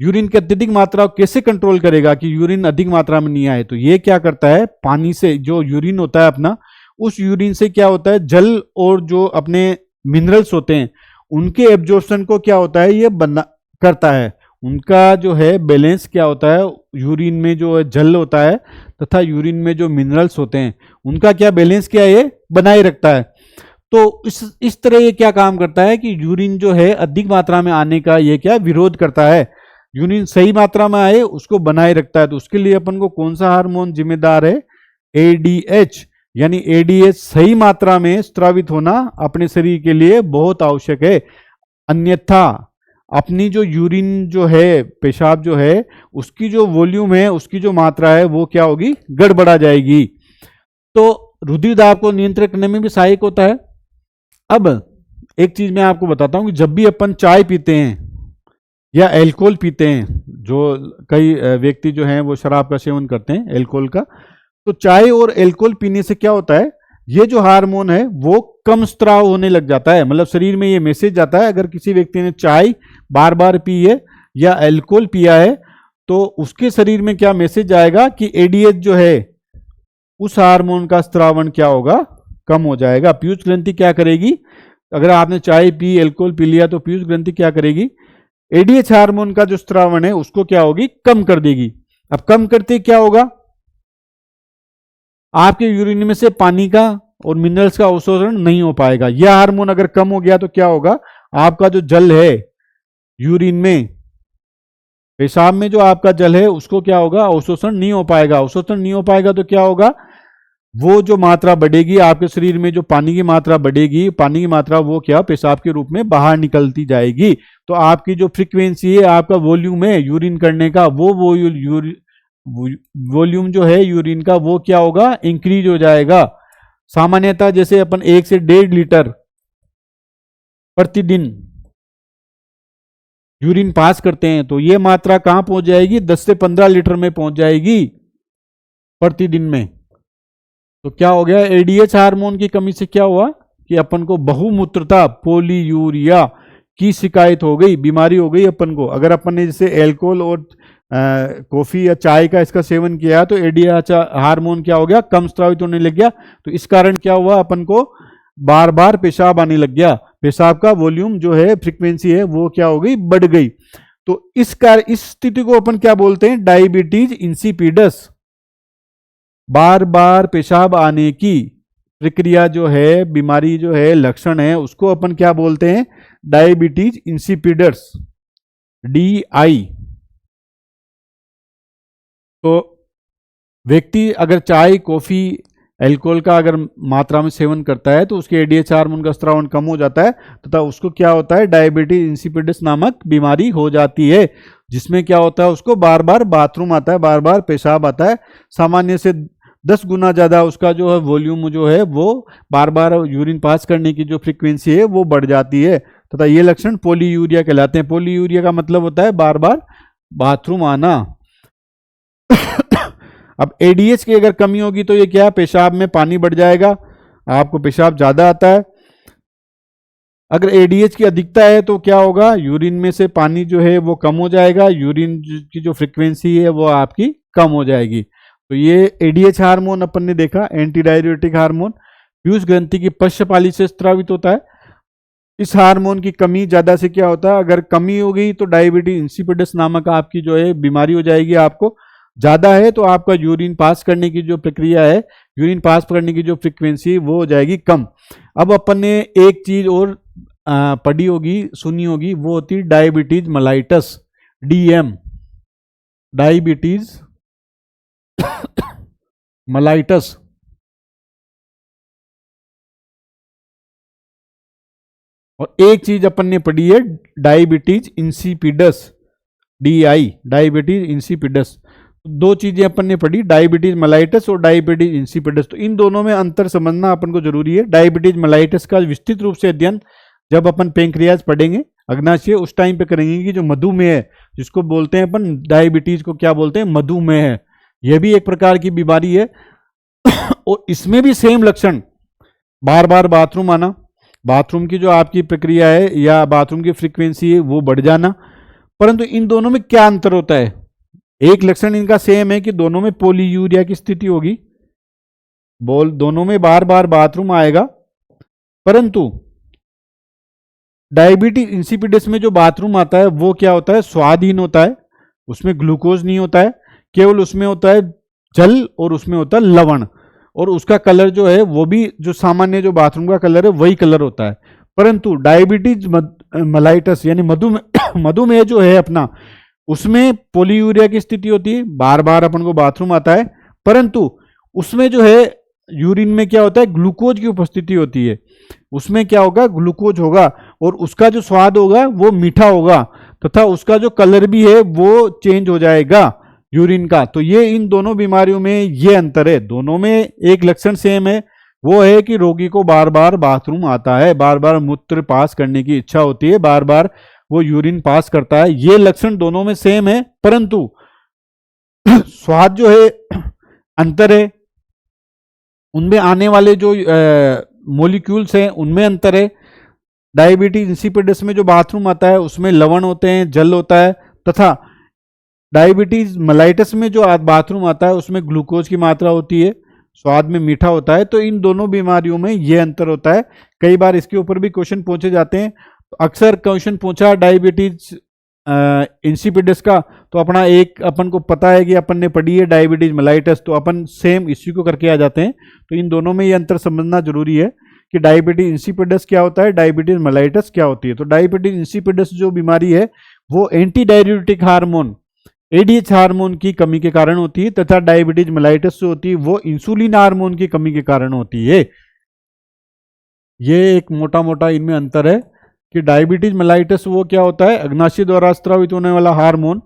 यूरिन की अत्यधिक मात्रा को कैसे कंट्रोल करेगा कि यूरिन अधिक मात्रा में नहीं आए? तो ये क्या करता है, पानी से जो यूरिन होता है अपना, उस यूरिन से क्या होता है, जल और जो अपने मिनरल्स होते हैं उनके एब्जॉर्प्शन को क्या होता है, ये बना करता है। उनका जो है बैलेंस क्या होता है, यूरिन में जो जल होता है तथा यूरिन में जो मिनरल्स होते हैं उनका क्या बैलेंस क्या ये बनाए रखता है। तो इस तरह ये क्या काम करता है कि यूरिन जो है अधिक मात्रा में आने का ये क्या विरोध करता है, यूरिन सही मात्रा में आए उसको बनाए रखता है। तो उसके लिए अपन को कौन सा हार्मोन जिम्मेदार है, एडीएच, यानी एडीएच सही मात्रा में स्रावित होना अपने शरीर के लिए बहुत आवश्यक है। अन्यथा अपनी जो यूरिन जो है, पेशाब जो है, उसकी जो वॉल्यूम है, उसकी जो मात्रा है वो क्या होगी, गड़बड़ा जाएगी। तो रुधिर दाब को नियंत्रित करने में भी सहायक होता है। अब एक चीज मैं आपको बताता हूं कि जब भी अपन चाय पीते हैं या अल्कोहल पीते हैं, जो कई व्यक्ति जो हैं वो शराब का सेवन करते हैं, अल्कोहल का, तो चाय और अल्कोहल पीने से क्या होता है, ये जो हार्मोन है वो कम स्त्राव होने लग जाता है। मतलब शरीर में ये मैसेज जाता है, अगर किसी व्यक्ति ने चाय बार बार पी है या अल्कोहल पिया है तो उसके शरीर में क्या मैसेज आएगा कि एडीएच जो है उस हार्मोन का स्त्रावण क्या होगा, कम हो जाएगा। पीयूष ग्रंथि क्या करेगी, अगर आपने चाय पी, अल्कोहल पी लिया तो पीयूष ग्रंथि क्या करेगी, एडीएच हार्मोन का जो स्त्रावण है उसको क्या होगी, कम कर देगी। अब कम करते क्या होगा, आपके यूरिन में से पानी का और मिनरल्स का अवशोषण नहीं हो पाएगा। यह हार्मोन अगर कम हो गया तो क्या होगा, आपका जो जल है यूरिन में, पेशाब में जो आपका जल है उसको क्या होगा, अवशोषण नहीं हो पाएगा। अवशोषण नहीं हो पाएगा तो क्या होगा, वो जो मात्रा बढ़ेगी आपके शरीर में, जो पानी की मात्रा बढ़ेगी, पानी की मात्रा वो क्या पेशाब के रूप में बाहर निकलती जाएगी। तो आपकी जो फ्रीक्वेंसी है, आपका वॉल्यूम है यूरिन करने का, वो वॉल्यूम जो है यूरिन का वो क्या होगा, इंक्रीज हो जाएगा। सामान्यतः जैसे अपन 1 से 1.5 लीटर प्रतिदिन यूरिन पास करते हैं तो ये मात्रा कहां पहुंच जाएगी, 10 से 15 लीटर में पहुंच जाएगी प्रतिदिन में। तो क्या हो गया, एडीएच हार्मोन की कमी से क्या हुआ कि अपन को बहुमूत्रता, पोलीयूरिया की शिकायत हो गई, बीमारी हो गई अपन को। अगर अपन ने जैसे अल्कोहल और कॉफी या चाय का इसका सेवन किया तो एडीएच हार्मोन क्या हो गया, कम स्रावित होने लग गया। तो इस कारण क्या हुआ, अपन को बार बार पेशाब आने लग गया, पेशाब का वॉल्यूम जो है, फ्रीक्वेंसी है वो क्या हो गई, बढ़ गई। तो इस स्थिति को अपन क्या बोलते हैं, डायबिटीज इंसिपिडस। बार बार पेशाब आने की प्रक्रिया जो है, बीमारी जो है, लक्षण है, उसको अपन क्या बोलते हैं, डायबिटीज इंसिपिडस, DI। तो व्यक्ति अगर चाय, कॉफी, अल्कोहल का अगर मात्रा में सेवन करता है तो उसके एडीएच हार्मोन का स्रावण कम हो जाता है तथा उसको क्या होता है, डायबिटीज इंसिपिडस नामक बीमारी हो जाती है, जिसमें क्या होता है, उसको बार बार बाथरूम आता है, बार बार पेशाब आता है। सामान्य से 10 गुना ज्यादा उसका जो है वॉल्यूम जो है, वो बार बार यूरिन पास करने की जो फ्रीक्वेंसी है वो बढ़ जाती है तथा ये लक्षण पोलीयूरिया कहलाते हैं। पोलीयूरिया का मतलब होता है बार बार बाथरूम आना। अब एडीएच की अगर कमी होगी तो ये क्या, पेशाब में पानी बढ़ जाएगा, आपको पेशाब ज्यादा आता है। अगर एडीएच की अधिकता है तो क्या होगा, यूरिन में से पानी जो है वो कम हो जाएगा, यूरिन की जो फ्रीक्वेंसी है वो आपकी कम हो जाएगी। तो ये एडीएच हार्मोन अपन ने देखा, एंटी डाययूरेटिक हार्मोन, पीयूष ग्रंथि की पश्चपाली से स्रावित होता है। इस हार्मोन की कमी ज्यादा से क्या होता है, अगर कमी हो गई तो डायबिटीज इंसिपिडस नामक आपकी जो है बीमारी हो जाएगी। आपको ज्यादा है तो आपका यूरिन पास करने की जो प्रक्रिया है, यूरिन पास करने की जो फ्रीक्वेंसी वो हो जाएगी कम। अब अपन ने एक चीज और पढ़ी होगी, सुनी होगी, वो होती है diabetes mellitus, DM, diabetes mellitus. और एक चीज अपन ने पढ़ी है diabetes insipidus, DI, diabetes insipidus. दो चीजें अपन ने पढ़ी, डायबिटीज मेलाइटस और डायबिटीज इंसिपिडस। तो इन दोनों में अंतर समझना अपन को जरूरी है। डायबिटीज मेलाइटस का विस्तृत रूप से अध्ययन जब अपन पेंक्रियाज पढ़ेंगे अग्नाशय, उस टाइम पे करेंगे कि जो मधुमेह है, जिसको बोलते हैं अपन डायबिटीज को क्या बोलते हैं, मधुमेह है, यह भी एक प्रकार की बीमारी है। और इसमें भी सेम लक्षण, बार बार बाथरूम आना, बाथरूम की जो आपकी प्रक्रिया है या बाथरूम की फ्रीक्वेंसी है वो बढ़ जाना, परंतु इन दोनों में क्या अंतर होता है? एक लक्षण इनका सेम है कि दोनों में पॉलीयूरिया की स्थिति होगी, दोनों में बार बार बाथरूम आएगा, परंतु डायबिटीज इंसिपिडस में जो बाथरूम आता है वो क्या होता है? स्वादहीन होता है, उसमें ग्लूकोज नहीं होता है, केवल उसमें होता है जल और उसमें होता है लवण, और उसका कलर जो है वो भी जो सामान्य जो बाथरूम का कलर है वही कलर होता है। परंतु डायबिटीज मेलाइटस यानी मधुमेह जो है अपना, उसमें पॉलीयूरिया की स्थिति होती है, बार बार अपन को बाथरूम आता है, परंतु उसमें जो है यूरिन में क्या होता है? ग्लूकोज की उपस्थिति होती है। उसमें क्या होगा? ग्लूकोज होगा, और उसका जो स्वाद होगा वो मीठा होगा, तथा उसका जो कलर भी है वो चेंज हो जाएगा यूरिन का। तो ये इन दोनों बीमारियों में ये अंतर है। दोनों में एक लक्षण सेम है, वो है कि रोगी को बार बार बाथरूम आता है, बार बार मूत्र पास करने की इच्छा होती है, बार बार वो यूरिन पास करता है। ये लक्षण दोनों में सेम है, परंतु स्वाद जो है अंतर है, उनमें आने वाले जो मोलिक्यूल्स हैं उनमें अंतर है। डायबिटीज इंसिपिडस में जो बाथरूम आता है उसमें लवण होते हैं, जल होता है, तथा डायबिटीज मेलाइटस में जो बाथरूम आता है उसमें ग्लूकोज की मात्रा होती है, स्वाद में मीठा होता है। तो इन दोनों बीमारियों में ये अंतर होता है। कई बार इसके ऊपर भी क्वेश्चन पूछे जाते हैं। तो अक्सर क्वेश्चन पूछा डायबिटीज इंसिपिडस का, तो अपना एक अपन को पता है कि अपन ने पढ़ी है डायबिटीज मेलाइटस, तो अपन सेम इसी को करके आ जाते हैं। तो इन दोनों में ये अंतर समझना जरूरी है कि डायबिटीज इंसिपिडस क्या होता है, डायबिटीज मेलाइटस क्या होती है। तो डायबिटीज इंसिपिडस जो बीमारी है वो anti diuretic hormone ADH hormone की कमी के कारण होती है, तथा डायबिटीज मेलाइटस जो होती है वो इंसुलिन हार्मोन की कमी के कारण होती है। ये एक मोटा मोटा इनमें अंतर है कि डायबिटीज मेलाइटस वो क्या होता है? अग्नाशय द्वारा स्रावित होने वाला हार्मोन,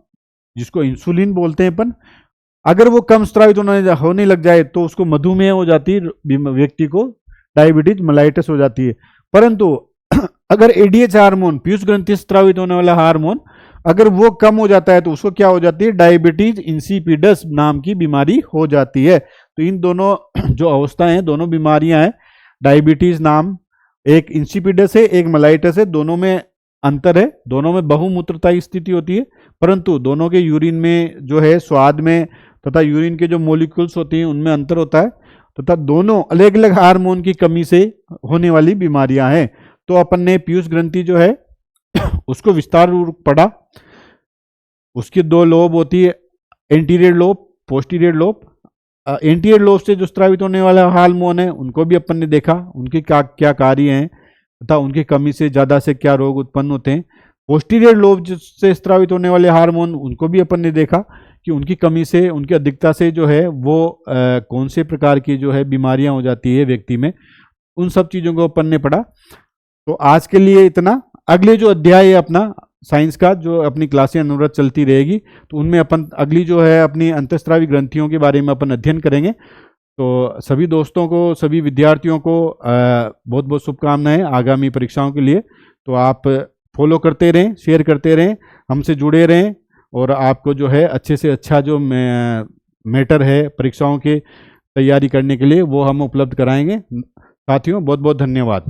जिसको इंसुलिन बोलते हैं अपन, अगर वो कम स्रावित होने लग जाए तो उसको मधुमेह हो जाती है, व्यक्ति को डायबिटीज मेलाइटस हो जाती है। परंतु अगर एडीएच हार्मोन, पीयूष ग्रंथि स्रावित होने वाला हार्मोन, अगर वो कम हो जाता है तो उसको क्या हो जाती है? डायबिटीज इंसिपिडस नाम की बीमारी हो जाती है। तो इन दोनों जो अवस्थाएं हैं, दोनों बीमारियां हैं, डायबिटीज नाम एक इंसिपिडस है, एक मेलाइटस है, दोनों में अंतर है। दोनों में बहुमूत्रता की स्थिति होती है, परंतु दोनों के यूरिन में जो है स्वाद में तथा यूरिन के जो मोलिक्यूल्स होती हैं उनमें अंतर होता है, तथा दोनों अलग अलग हार्मोन की कमी से होने वाली बीमारियां हैं। तो अपन ने पीयूष ग्रंथि जो है उसको विस्तार रूप पढ़ा। उसकी दो लोब होती है, anterior lobe, posterior lobe. Anterior lobe से जो स्रावित होने वाला हार्मोन है उनको भी अपन ने देखा, उनके क्या कार्य हैं तथा उनकी कमी से ज्यादा से क्या रोग उत्पन्न होते हैं। पोस्टीरियर लोब से स्रावित होने वाले हार्मोन, उनको भी अपन ने देखा कि उनकी कमी से, उनकी अधिकता से जो है वो कौन से प्रकार की जो है बीमारियां हो जाती है व्यक्ति में। उन सब चीजों को अपन ने पढ़ा। तो आज के लिए इतना। अगले जो अध्याय है अपना साइंस का, जो अपनी क्लासें अनुरत चलती रहेगी, तो उनमें अपन अगली जो है अपनी अंतःस्रावी ग्रंथियों के बारे में अपन अध्ययन करेंगे। तो सभी दोस्तों को, सभी विद्यार्थियों को बहुत बहुत शुभकामनाएं आगामी परीक्षाओं के लिए। तो आप फॉलो करते रहें, शेयर करते रहें, हमसे जुड़े रहें, और आपको जो है अच्छे से अच्छा जो मैटर है परीक्षाओं के तैयारी करने के लिए वो हम उपलब्ध कराएंगे। साथियों बहुत बहुत धन्यवाद।